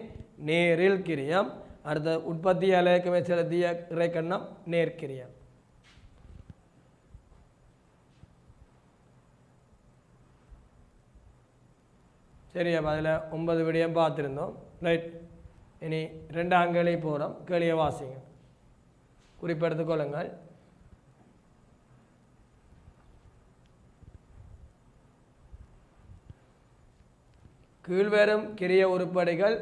நேரில் கிரியம். அடுத்த உற்பத்தி அலையக்கமே செலுத்திய இறை கட்டணம் நேர்க்கிரியம். சரி, அப்போ அதில் 9 விடயம் பார்த்துருந்தோம். ரைட், இனி 2 அங்கேயே போகிறோம். கேளிய வாசிங்க, குறிப்பெடுத்துக் கொள்ளுங்கள். கீழ்வரும் கிரிய உருப்படிகள்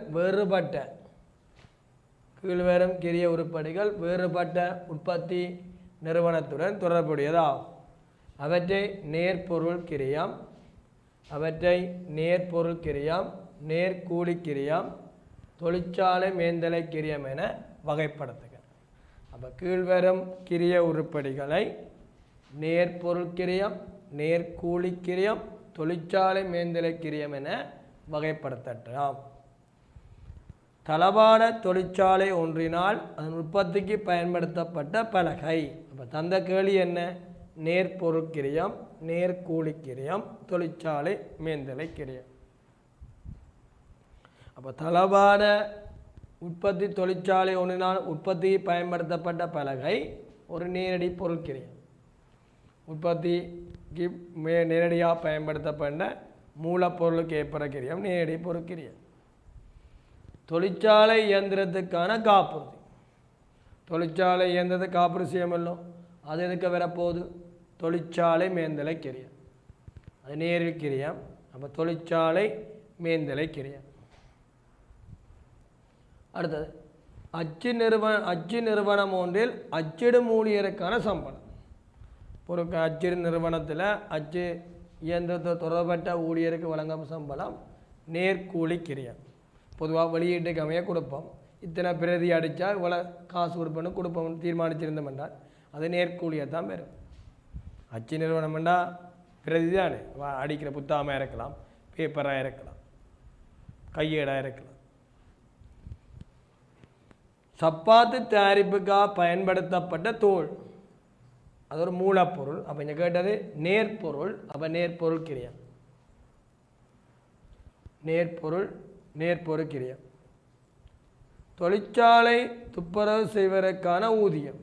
வேறுபட்ட உற்பத்தி நிறுவனத்துடன் தொடர்புடையதாகும். அவற்றை நேர்பொருள் கிரியம், நேர்கூலி கிரியம், தொழிற்சாலை மேந்தலை கிரியம் என வகைப்படுத்துக. அப்போ கீழ்வரும் கிரிய உருப்படிகளை நேர்பொருள் கிரியம், நேர்கூலி கிரியம், தொழிற்சாலை மேந்தலை கிரியம் என வகைப்படுத்தலாம். தளவாட தொழிற்சாலை ஒன்றினால் அதன் உற்பத்திக்கு பயன்படுத்தப்பட்ட பலகை. அப்போ தந்த கேள்வி என்ன? நேர்பொருள் கிரியம், நேர்கூலி கிரியம், தொழிற்சாலை மேந்தலை கிரியம். அப்போ தளவாட உற்பத்தி தொழிற்சாலை ஒன்றினால் உற்பத்திக்கு பயன்படுத்தப்பட்ட பலகை ஒரு நேரடி பொருள் கிரியம். உற்பத்திக்கு நேரடியாக பயன்படுத்தப்பட்ட மூலப்பொருளுக்கு ஏற்பட கிரியம் நேரடி பொருள் கிரியம். தொழிற்சாலை இயந்திரத்துக்கான காப்புறுதி. தொழிற்சாலை இயந்திரத்தை காப்புறுதி செய்யமல்லோ, அது எதுக்கு வரப்போகுது? தொழிற்சாலை மேந்தலை கிரியம். அது நேரில் கிரியம். அப்போ தொழிற்சாலை மேந்தலை கிரியம். அடுத்தது அச்சு நிறுவனம் ஒன்றில் அச்சிடும் ஊழியருக்கான சம்பளம். ஒரு அச்சு நிறுவனத்தில் அச்சு இயந்திரத்தை தொடர்பட்ட ஊழியருக்கு வழங்கும் சம்பளம் நேர்கூலி கிரியம். பொதுவாக வெளியீட்டுக்கு அமைய கொடுப்போம். இத்தனை பிரதி அடித்தா இவ்வளோ காசு கொடுப்போம்னு தீர்மானிச்சிருந்தோம் என்றால் அது நேர்கூலியாக தான் வரும். அச்சு நிறுவனம்னா பிரதி தானே, அடிக்கிற புத்தகமாக இருக்கலாம், பேப்பராக இருக்கலாம், கையேடாக இருக்கலாம். சப்பாத்து தயாரிப்புக்காக பயன்படுத்தப்பட்ட தோல். அது ஒரு மூலப்பொருள். அப்போ இங்கே கேட்டது நேர்பொருள். அப்போ நேர்பொருள் கிரியம், நேர்பொருள் கிரியம். தொழிற்சாலை துப்புரவு செய்வதற்கான ஊதியம்,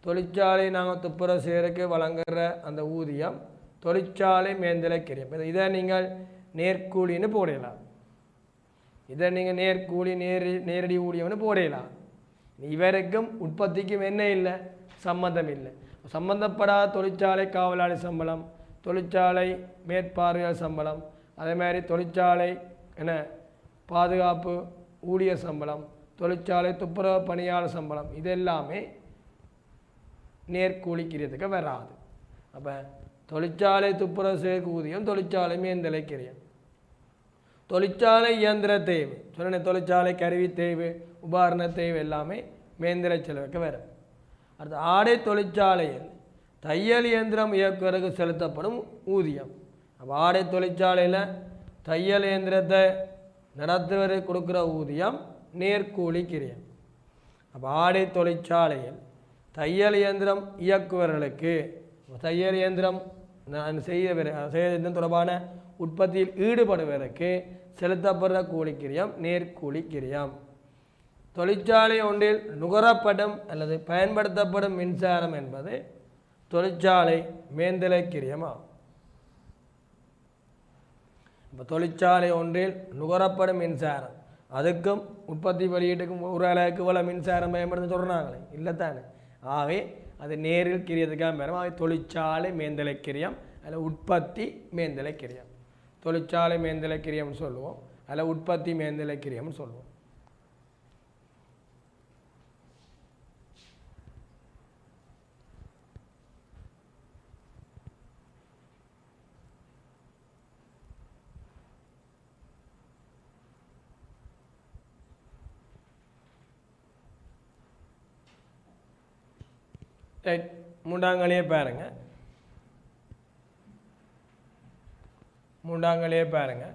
தொழிற்சாலை நாங்கள் துப்புரவு செய்வதற்கு வழங்குகிற அந்த ஊதியம் தொழிற்சாலை மேந்தலை கிரியம். இதை நீங்கள் நேர்கூலின்னு போடலாம், இதை நீங்கள் நேர்கூலி நேரடி ஊதியம்னு போடலாம். இவருக்கும் உற்பத்திக்கும் என்ன இல்லை, சம்பந்தம் இல்லை. சம்பந்தப்படாத தொழிற்சாலை காவலாளி சம்பளம், தொழிற்சாலை மேற்பார்வையாளர் சம்பளம், அதே மாதிரி தொழிற்சாலை என்ன பாதுகாப்பு ஊழியர் சம்பளம், தொழிற்சாலை துப்புரவு பணியாளர் சம்பளம், இது எல்லாமே நேர்கூலிக்கிறதுக்கு வராது. அப்போ தொழிற்சாலை துப்புரவு செய்ய ஊதியம் தொழிற்சாலை மேந்தலை கிரியம். தொழிற்சாலை இயந்திர தேய்வு சொன்ன, தொழிற்சாலை கருவி தேய்வு உபகரண தேய்வு எல்லாமே மேந்திர செலவுக்கு வரும். அடுத்து ஆடை தொழிற்சாலையில் தையல் இயந்திரம் இயக்குவதற்கு செலுத்தப்படும் ஊதியம். அப்போ ஆடை தொழிற்சாலையில் தையல் இயந்திரத்தை நடத்துவதற்கு கொடுக்குற ஊதியம் நேர்கூலி கிரியம். அப்போ ஆடை தொழிற்சாலையில் தையல் இயந்திரம் இயக்குவர்களுக்கு, தையல் இயந்திரம் செய்ய தொடர்பான உற்பத்தியில் ஈடுபடுவதற்கு செலுத்தப்படுற கூலிக்கிரியம் நேர்கூலி கிரியம். தொழிற்சாலை ஒன்றில் நுகரப்படும் அல்லது பயன்படுத்தப்படும் மின்சாரம் என்பது தொழிற்சாலை மேந்தலை கிரியமாகும். இப்போ தொழிற்சாலை ஒன்றில் நுகரப்படும் மின்சாரம், அதுக்கும் உற்பத்தி வெளியீட்டுக்கும் ஒரு அளவுக்கு இவ்வளோ மின்சாரம் பயன்படுத்த சொல்கிறாங்களே இல்லை தானே. ஆகவே அது நேரில் கிரியதுக்காக பெறும். ஆகவே தொழிற்சாலை மேந்தலை கிரியம் அதில் உற்பத்தி மேந்தலை கிரியம். தொழிற்சாலை மேந்தலை கிரியம்னு சொல்லுவோம், அதில் உற்பத்தி மேந்தலை கிரியம்னு சொல்லுவோம். ரைட், மூன்றாங்களையே பாருங்க, மூன்றாங்களையே பாருங்க.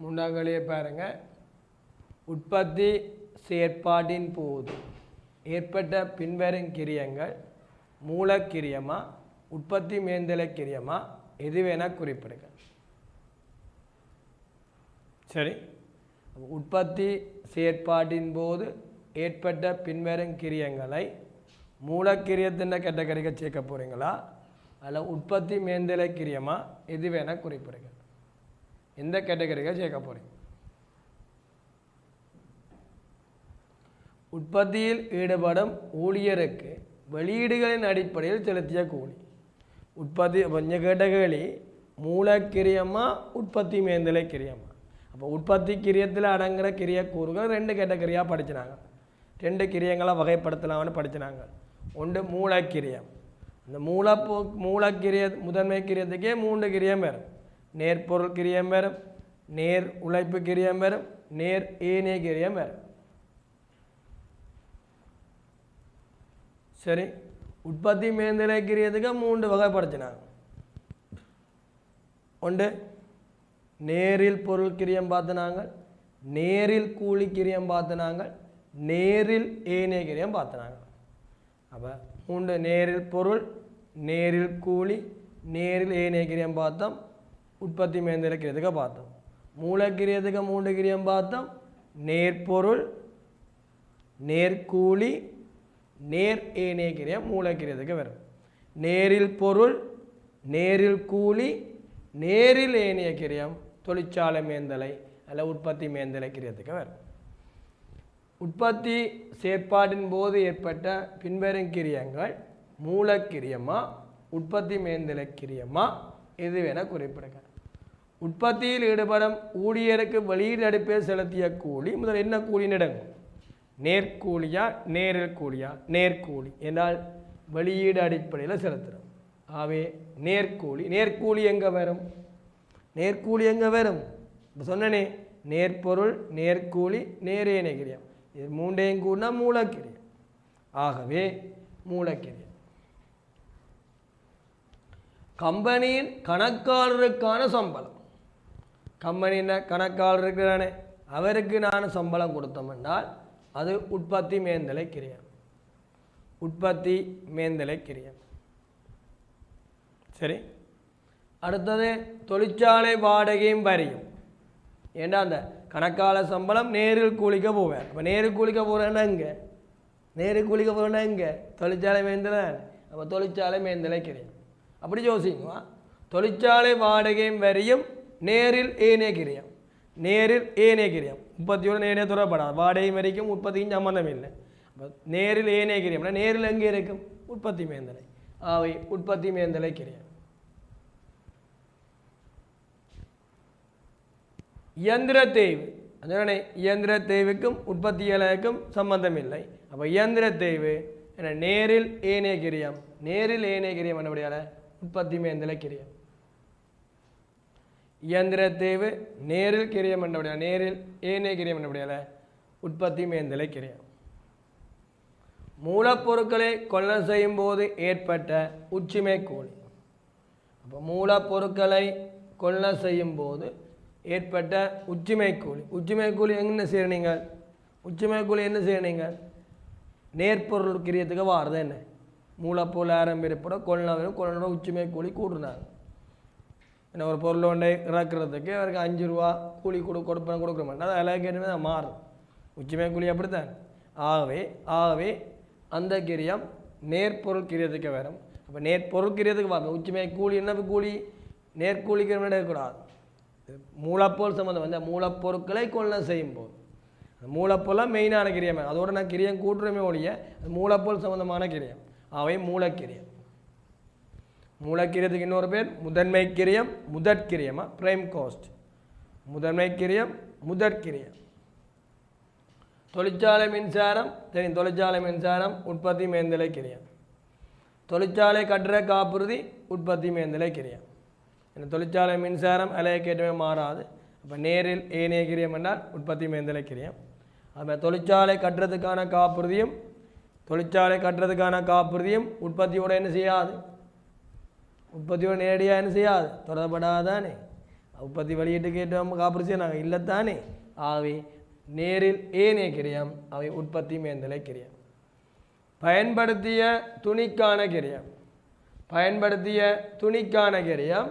மூன்றாங்களையே பாருங்க. உற்பத்தி செயற்பாட்டின் போது ஏற்பட்ட பின்வரும் கிரியங்கள் மூலக்கிரியமா உற்பத்தி மேந்தலை கிரியமா எதுவேனா குறிப்பிடுங்க. சரி, உற்பத்தி செயற்பாட்டின் போது ஏற்பட்ட பின்வரும் கிரியங்களை மூலக்கிரியத்தின் கேட்டகரிக்கு சேர்க்க போகிறீங்களா அதில் உற்பத்தி மேந்தலை கிரியமா எது வேணால் குறிப்பிடுங்க. எந்த கேட்டகரிக்கு சேர்க்க போகிறீங்க? உற்பத்தியில் ஈடுபடும் ஊழியருக்கு வெளியீடுகளின் அடிப்படையில் செலுத்திய கூலி. உற்பத்தி கொஞ்சம் கேட்டகரி மூலக்கிரியமா உற்பத்தி மேந்தலை கிரியமா. அப்போ உற்பத்தி கிரியத்தில் அடங்குகிற கிரிய கூறுகள் ரெண்டு கேட்டகரியாக படிச்சினாங்க, ரெண்டு கிரியங்களை வகைப்படுத்தலாம்னு படிச்சினாங்க. ஒன்று மூலக்கிரியம், இந்த மூலக்கிரிய முதன்மை கிரியத்துக்கே மூன்று கிரியம் வரும். நேர்பொருள் கிரியம் வரும், நேர் உழைப்பு கிரியம் வரும், நேர் ஏனைய கிரியம் வரும். சரி, உற்பத்தி மேந்தலை கிரியத்துக்கு மூன்று வகைப்படுத்தினாங்க. ஒன்று நேரில் பொருள் கிரியம் பார்த்தினாங்க, நேரில் கூலி கிரியம் பார்த்தினாங்க, நேரில் ஏனைய கிரியம் பார்த்தினாங்க. அப்போ மூன்று நேரில் பொருள், நேரில் கூலி, நேரில் ஏனைய கிரியம் பார்த்தோம். உற்பத்தி மேந்தலை கிரியத்துக்கு பார்த்தோம். மூலக்கிரியத்துக்கு மூன்று கிரியம் பார்த்தோம். நேர்பொருள், நேர்கூலி, நேர் ஏனைய கிரியம் மூலக்கிரியத்துக்கு வரும். நேரில் பொருள், நேரில் கூலி, நேரில் ஏனைய கிரியம் தொழிற்சாலை மேந்தலை அல்ல உற்பத்தி மேந்தலை கிரியத்துக்கு வரும். உற்பத்தி செயற்பாட்டின் போது ஏற்பட்ட பின்வரும் கிரியங்கள் மூலக்கிரியமா உற்பத்தி மேந்தலை கிரியமா எது வேணா குறிப்பிடுங்க. உற்பத்தியில் ஈடுபடும் ஊழியருக்கு வெளியீடு அடிப்படையில் செலுத்திய கூலி முதல் என்ன கூலி நடக்கும்? நேர்கூலியா நேரில் கூலியா? நேர்கூலி என்றால் வெளியீடு அடிப்படையில் செலுத்துகிறோம். ஆகவே நேர்கூலி. நேர்கூலி எங்கே வரும்? நேர்கூலி எங்கே வரும்? இப்போ சொன்னனே, நேர்பொருள், நேர்கூலி, நேரேனைய கிரியம், இது மூன்றையும் கூடினா மூலக்கிரியம். ஆகவே மூலக்கிரியம். கம்பெனியின் கணக்காளருக்கான சம்பளம். கம்பெனியின் கணக்காளர் இருக்கிறானே அவருக்கு நான் சம்பளம் கொடுத்தோம் என்றால் அது உற்பத்தி மேந்தலை கிரியம். உற்பத்தி மேந்தலை கிரியம். சரி, அடுத்தது தொழிற்சாலை வாடகையும் வரியும். ஏன்னா அந்த கணக்காளர் சம்பளம் நேரில் கூலிக்க போவேன். அப்போ நேரில் கூலிக்க போகிறேன்னா இங்கே, நேரில் கூலிக்க போகிறேன்னா இங்கே தொழிற்சாலை மேந்தலை. அப்போ தொழிற்சாலை மேந்தலை கிரியம். அப்படி யோசிக்குவா. தொழிற்சாலை வாடகையும் வரியும் நேரில் ஏனே கிரியம். நேரில் ஏனே கிரியம். உற்பத்தியோடு நேரே தொடரப்படாது. வாடகையும் வரிக்கும் உற்பத்தியும் சம்பந்தம் இல்லை. அப்போ நேரில் ஏனே கிரியம். நேரில் எங்கே இருக்கும்? உற்பத்தி மேந்தலை. அவை உற்பத்தி மேந்தலை கிரியம். இயந்திர தேய்வு. அதனால இயந்திர தேய்வுக்கும் உற்பத்தியாளருக்கும் சம்பந்தம் இல்லை. அப்போ இயந்திர தேய்வு என்ன? நேரில் ஏனே கிரியம். நேரில் ஏனே கிரியம் என்னபடியால் உற்பத்தி மேந்தலை கிரியம். இயந்திர தேய்வு நேரில் கிரியம் என்னபடியால், நேரில் ஏனே கிரியம் என்னபடியால் உற்பத்தி மேந்தலை கிரியம். மூலப்பொருட்களை கொள்ளை செய்யும் போது ஏற்பட்ட உச்சிமை கூலி. அப்போ மூலப்பொருட்களை கொள்ளை செய்யும் போது ஏற்பட்ட உச்சிமை கூலி. உச்சிமை கூலி என்ன செய்யறீங்க? உச்சிமை கூலி என்ன செய்யறீங்க? நேர்பொருள் கிரியத்துக்கு வாரது என்ன? மூலப்பொருள் ஆரம்பிப்பட கொள்ளனோட உச்சிமை கூலி கூடுனாங்க. என்ன ஒரு பொருள் ஒன்றை இறக்குறதுக்கு அவருக்கு 5 ரூபா கூலி கொடுக்குற மாட்டேன். அது எல்லாம் கேட்டு மாறும். உச்சிமை கூலி அப்படித்தான். ஆகவே அந்த கிரியம் நேர்பொருள் கிரியத்துக்கு வரும். அப்போ நேர்பொருள் கிரியத்துக்கு பார்ப்போம். உச்சிமை கூலி என்ன? கூலி நேர்கூலிக்கு எடுக்கக்கூடாது. மூலப்பொருள் சம்மந்தம் வந்து மூலப்பொருட்களை கொள்ளை செய்யும் போது மூலப்பொருளாக மெயினான கிரியம். அதோட நான் கிரியம் கூட்டுறமே ஒழிய மூலப்பொருள் சம்மந்தமான கிரியம். அவை மூலக்கிரியம். மூலக்கிரியத்துக்கு இன்னொரு பேர் முதன்மை கிரியம், முதற்கிரியமா, பிரைம் காஸ்ட். முதன்மை கிரியம், முதற்கிரியம். தொழிற்சாலை மின்சாரம் தெரியும். தொழிற்சாலை மின்சாரம் உற்பத்தி மேந்தலை கிரியம். தொழிற்சாலை கட்டட காப்புறுதி உற்பத்தி மேந்தலை கிரியம். தொழிற்சாலை மின்சாரம் அலையக்கேற்றமே மாறாது. அப்போ நேரில் ஏனைய கிரியம் என்றால் உற்பத்தி மேந்தலை கிரியம். அப்போ தொழிற்சாலை கட்டுறதுக்கான காப்புறுதியும் உற்பத்தியோடு என்ன செய்யாது? உற்பத்தியோடு நேரடியாக என்ன செய்யாது? தொடரப்படாதானே. உற்பத்தி வெளியீட்டுக்கு ஏற்ற காப்புறுதி நாங்கள் இல்லைத்தானே. ஆகவே நேரில் ஏனைய கிரியம் அவை உற்பத்தி மேந்தலை கிரியம். பயன்படுத்திய துணிக்கான கிரியம். பயன்படுத்திய துணிக்கான கிரியம்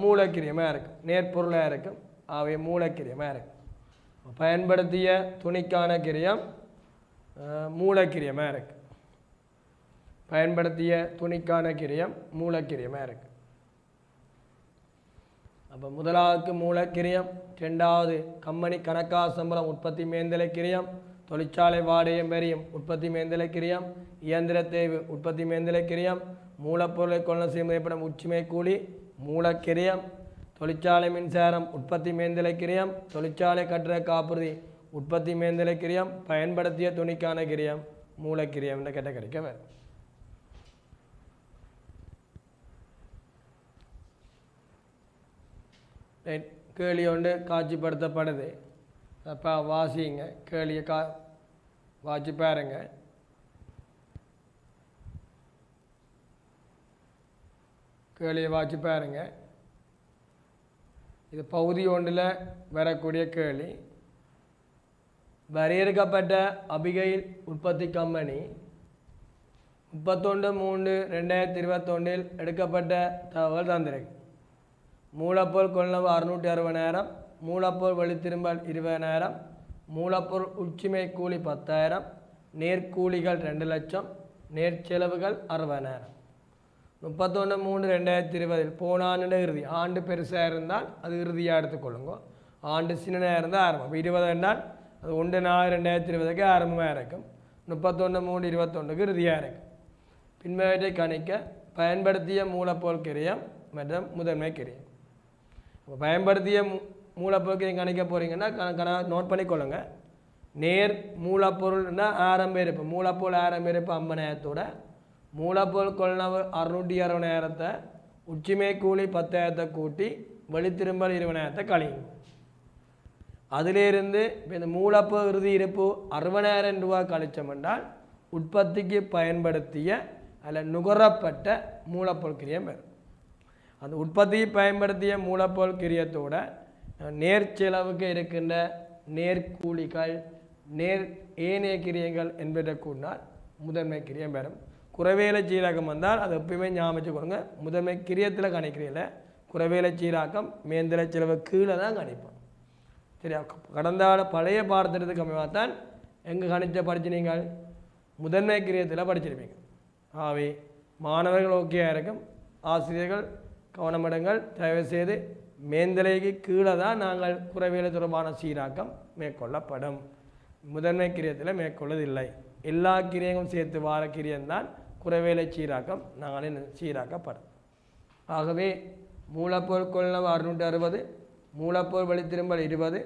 மூலக்கிரியமாக இருக்கும். நேர்பொருளாக இருக்கும். அவை மூலக்கிரியமாக இருக்கும். பயன்படுத்திய துணிக்கான கிரியம் மூலக்கிரியமாக இருக்கு. பயன்படுத்திய துணிக்கான கிரியம் மூலக்கிரியமாக இருக்கு. அப்போ முதலாவதுக்கு மூலக்கிரியம், ரெண்டாவது கம்பெனி கணக்காக சம்பளம் உற்பத்தி மேந்தலை கிரியம், தொழிற்சாலை வாடகையும் வரியும் உற்பத்தி மேந்தலை கிரியம், இயந்திர தேய்வு உற்பத்தி மேந்தலை கிரியம், மூலப்பொருளை கொள்ளை செய்யும் ஏற்படும் உச்சிமை கூலி மூலக்கிரியம், தொழிற்சாலை மின்சாரம் உற்பத்தி மேந்தலை கிரியம், தொழிற்சாலை கட்டட காப்புறுதி உற்பத்தி மேந்தலை கிரியம், பயன்படுத்திய துணிக்கான கிரியம் மூலக்கிரியம் என்ற கேட்டகரிக்கு வரும். கேள்வி ஒன்று காட்சிப்படுத்தப்படுது. அப்போ வாசிங்க. கேள்வியை வாசி பாருங்க. கேள்வியை வாசி பாருங்க. இது பகுதி ஒன்றில் வரக்கூடிய கேள்வி. வரையறுக்கப்பட்ட அபிகைல் உற்பத்தி கம்பெனி 31/3/2021 எடுக்கப்பட்ட தகவல் தந்திருக்கு. மூலப்பொருள் கொள்ளளவு 660,000, மூலப்பொருள் வெளித்திரும்பல் 20,000, மூலப்பொருள் உச்சிமை கூலி 10,000, நேர்கூலிகள் 2 லட்சம், நேர்ச்செலவுகள் 60,000. 31/3/2020 போன ஆண்டு இறுதி. ஆண்டு பெருசாக இருந்தால் அது இறுதியாக எடுத்துக்கொள்ளுங்க. ஆண்டு சின்னதாக இருந்தால் ஆரம்பம். 20 என்றால் அது 1/4/2020 ஆரம்பமாக இருக்கும். 31/3/21 இறுதியாக இருக்கும். பின்வற்றை கணிக்க பயன்படுத்திய மூலப்பொருள் கிரியம் மற்றும் முதன்மை கிரியம். பயன்படுத்திய மூலப்பொருள் கிரியம் கணிக்க போகிறீங்கன்னா நோட் பண்ணிக்கொள்ளுங்க. நேர் மூலப்பொருள்னா ஆரம்ப இருப்பு. மூலப்பொருள் ஆரம்ப இருப்பு 50,000 மூலப்பொருள் கொள்ளளவு 660,000 உச்சிமை கூலி 10,000 கூட்டி வெளித்திரும்பல் 20,000 கழியும். அதிலிருந்து இப்போ இந்த மூலப்பொருள் இறுதி இருப்பு 60,000 ரூபா கழிச்சோம் என்றால் உற்பத்திக்கு பயன்படுத்திய அதில் நுகரப்பட்ட மூலப்பொருள் கிரியம் வரும். அந்த உற்பத்திக்கு பயன்படுத்திய மூலப்பொருள் கிரியத்தோட நேர்ச்செலவுக்கு இருக்கின்ற நேர்கூலிகள் ஏனைய கிரியங்கள் என்பதை கூறினால் முதன்மை கிரியம் பெறும். குறைவேலை சீராக்கம் வந்தால் அது எப்பயுமே ஞாபகம் கொடுங்க, முதன்மை கிரியத்தில் கணிக்கிறீங்கள குறைவேலை சீராக்கம் மேந்திர செலவு கீழே தான் கணிப்போம். சரியா? கடந்த பழைய பாடத்திட்டத்துக்கு அமைவாக தான் எங்கே கணிச்ச படிச்சு நீங்கள் முதன்மை கிரியத்தில் படிச்சிருப்பீங்க. ஆகவே மாணவர்கள் ஓகேயாக இருக்கும், ஆசிரியர்கள் கவனமிடுங்கள். தயவுசெய்து மேந்தலைக்கு கீழே தான் நாங்கள் குறைவேலை தொடர்பான சீராக்கம் மேற்கொள்ளப்படும். முதன்மை கிரியத்தில் மேற்கொள்ளதில்லை. எல்லா கிரியங்களும் சேர்த்து வார கிரியம்தான் குறைவேலை சீராக்கம் நாங்கள் சீராக்கப்படும். ஆகவே மூலப்பொருள் கொள்ளளவு 660, மூலப்பொருள் வெளித்திரும்பல் 20,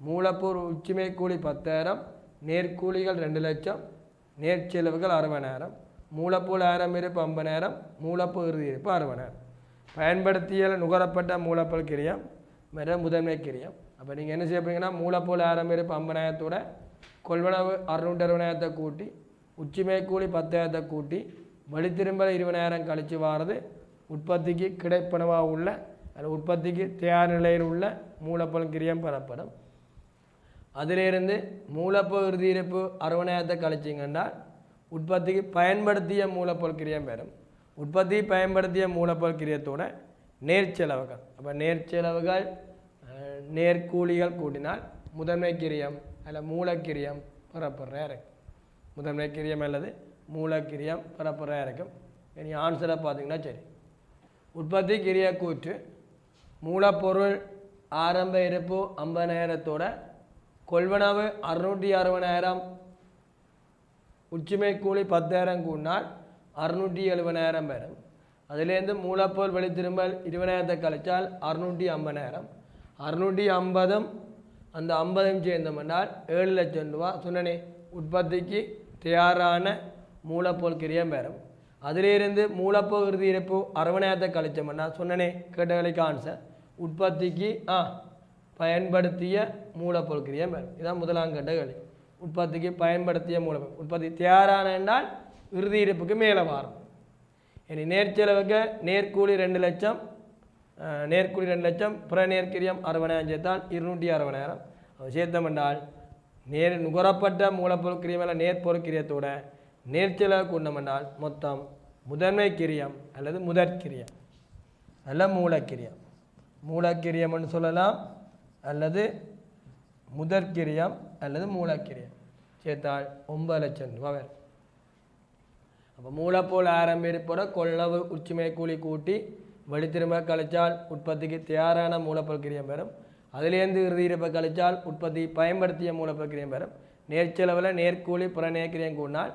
மூலப்பொருள் உச்சிமை கூலி 10,000, நேர்கூலிகள் 2 லட்சம், நேர்ச்செலவுகள் 60,000, மூலப்பொருள் ஆரம்பிப்பு 50,000, மூலப்பொருள் இறுதி இருப்பு 60,000. பயன்படுத்திய நுகரப்பட்ட மூலப்பொருள் கிரியம் வேற முதன்மை கிரியம். அப்போ நீங்கள் என்ன செய்ய போறீங்கன்னா மூலப்பொருள் ஆரம்பிப்பு 50,000 கொள்வனவு 660,000 கூட்டி உச்சிமை கூலி 10,000 கூட்டி வழித்திரும்பல் 20,000 கழிச்சு வாரது உற்பத்திக்கு கிடைப்பனவாக உள்ள உற்பத்திக்கு தயார் நிலையில் உள்ள மூலப்பொருள் கிரியம் பெறப்படும். அதிலிருந்து மூலப்பொருள் இறுதி இருப்பு 60,000 கழிச்சிங்கன்றால் உற்பத்திக்கு பயன்படுத்திய மூலப்பொருள் கிரியம் பெறும். உற்பத்தி பயன்படுத்திய மூலப்பொருள் கிரியத்தோட நேர்ச்செலவுகள், அப்போ நேர்ச்செலவுகள் நேர்கூலிகள் கூட்டினால் முதன்மை கிரியம் அல்ல மூலக்கிரியம் பெறப்படுறா இருக்கும். முதன்மை கிரியம் அல்லது மூலக்கிரியம் பெறப்படுறா இருக்கும். இனி ஆன்சரை பார்த்தீங்கன்னா சரி. உற்பத்தி கிரிய கூற்று மூலப்பொருள் ஆரம்ப இருப்பு 50,000 கொள்வனவு 660,000 உச்சிமை கூலி 10,000 கூடினால் 670,000 பெறும். அதிலேருந்து மூலப்பொருள் வெளித்திரும்பல் 20,000 கழிச்சால் 650,000. 650 அந்த 50 சேர்ந்தோம்னால் 7 லட்சம் ரூபா சொன்னனே உற்பத்திக்கு தயாரான மூலப்பொருள் கிரியம் பெறும். அதிலிருந்து மூலப்பொருள் இறுதி இருப்பு 60,000 கழிச்சோம்னா சொன்னனே கேட்டகளுக்கு ஆன்சர் உற்பத்திக்கு பயன்படுத்திய மூலப்பொருள் கிரியம் பெறும். இதான் முதலாம் கேட்ட கேள்வி. உற்பத்திக்கு பயன்படுத்திய மூலப்பொருள் உற்பத்தி தயாரான என்றால் இறுதி இருப்புக்கு மேலே வாரம். இனி நேர்ச்செலவுக்கு நேர்கூலி 2 லட்சம், நேர்கூலி 2 லட்சம் பிற நேர்கிரியம் 60,000 சேர்த்தால் 260,000. சேர்த்தம் என்றால் நுகரப்பட்ட மூலப்பொருள் கிரியம் அல்ல நேர்பொருள் கிரியத்தோட நேர்ச்செலவு கூட்டம் என்றால் மொத்தம் முதன்மை கிரியம் அல்லது முதற்கிரியம் அல்ல மூலக்கிரியம். மூலக்கிரியம் என்று சொல்லலாம் அல்லது முதற்கிரியம் அல்லது மூலக்கிரியம். சேர்த்தால் 9 லட்சம் ரூபா வரும். அப்போ மூலப்பொருள் ஆரம்பிப்போட கொள்ளளவு உச்சிமை கூலி கூட்டி வெளித்திரும்ப கழிச்சால் உற்பத்திக்கு தயாரான மூலப்பொருள் கிரியம் பெறும். அதிலேருந்து இறுதி இருப்பை கழிச்சால் உற்பத்தி பயன்படுத்திய மூலப்பொருள் கிரியம் பெறும். நேர்ச்செலவில் நேர்கூலி புற நேர்கிரியம் கூடினால்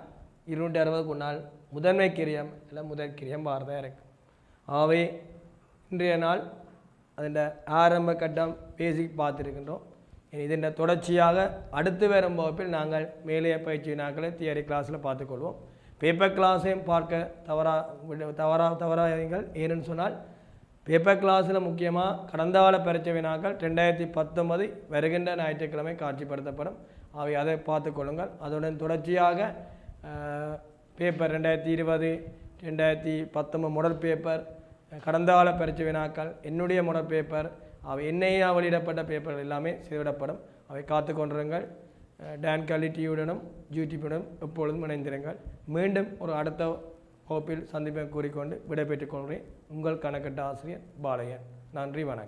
260 கூடினால் முதன்மை கிரியம் இல்லை முதற்கிரியம் வாரதாக இருக்கும். ஆகவே இன்றைய நாள் அதில் ஆரம்ப கட்டம் பேசிக் பார்த்துருக்கின்றோம். இதன் தொடர்ச்சியாக அடுத்து வரும் வகுப்பில் நாங்கள் மேலே பயிற்சி வினாக்களை தியரி கிளாஸில் பார்த்துக்கொள்வோம். பேப்பர் கிளாஸையும் பார்க்க தவறாதீர்கள். ஏன்னு சொன்னால் பேப்பர் கிளாஸில் முக்கியமாக கடந்த கால பரீட்சை வினாக்கள் 2019 வருகின்ற ஞாயிற்றுக்கிழமை காட்சிப்படுத்தப்படும். அவை அதை பார்த்துக்கொள்ளுங்கள். அதனுடன் தொடர்ச்சியாக பேப்பர் 2020 2019 மாடல் பேப்பர், கடந்த கால பரீட்சை வினாக்கள், என்னுடைய மாடல் பேப்பர், அவை என்னையா வெளியிடப்பட்ட பேப்பர்கள் எல்லாமே செய்விடப்படும். அவை காத்து கொண்டிருங்கள். டான் குவாலிட்டியுடனும் யூடியூபுடனும் எப்பொழுதும் இணைந்திருங்கள். மீண்டும் ஒரு அடுத்த வகுப்பில் சந்திப்பை கூறிக்கொண்டு விடைபெற்றுக் கொள்கிறேன். உங்கள் கணக்கெட்ட ஆசிரியர் பாலையன். நன்றி, வணக்கம்.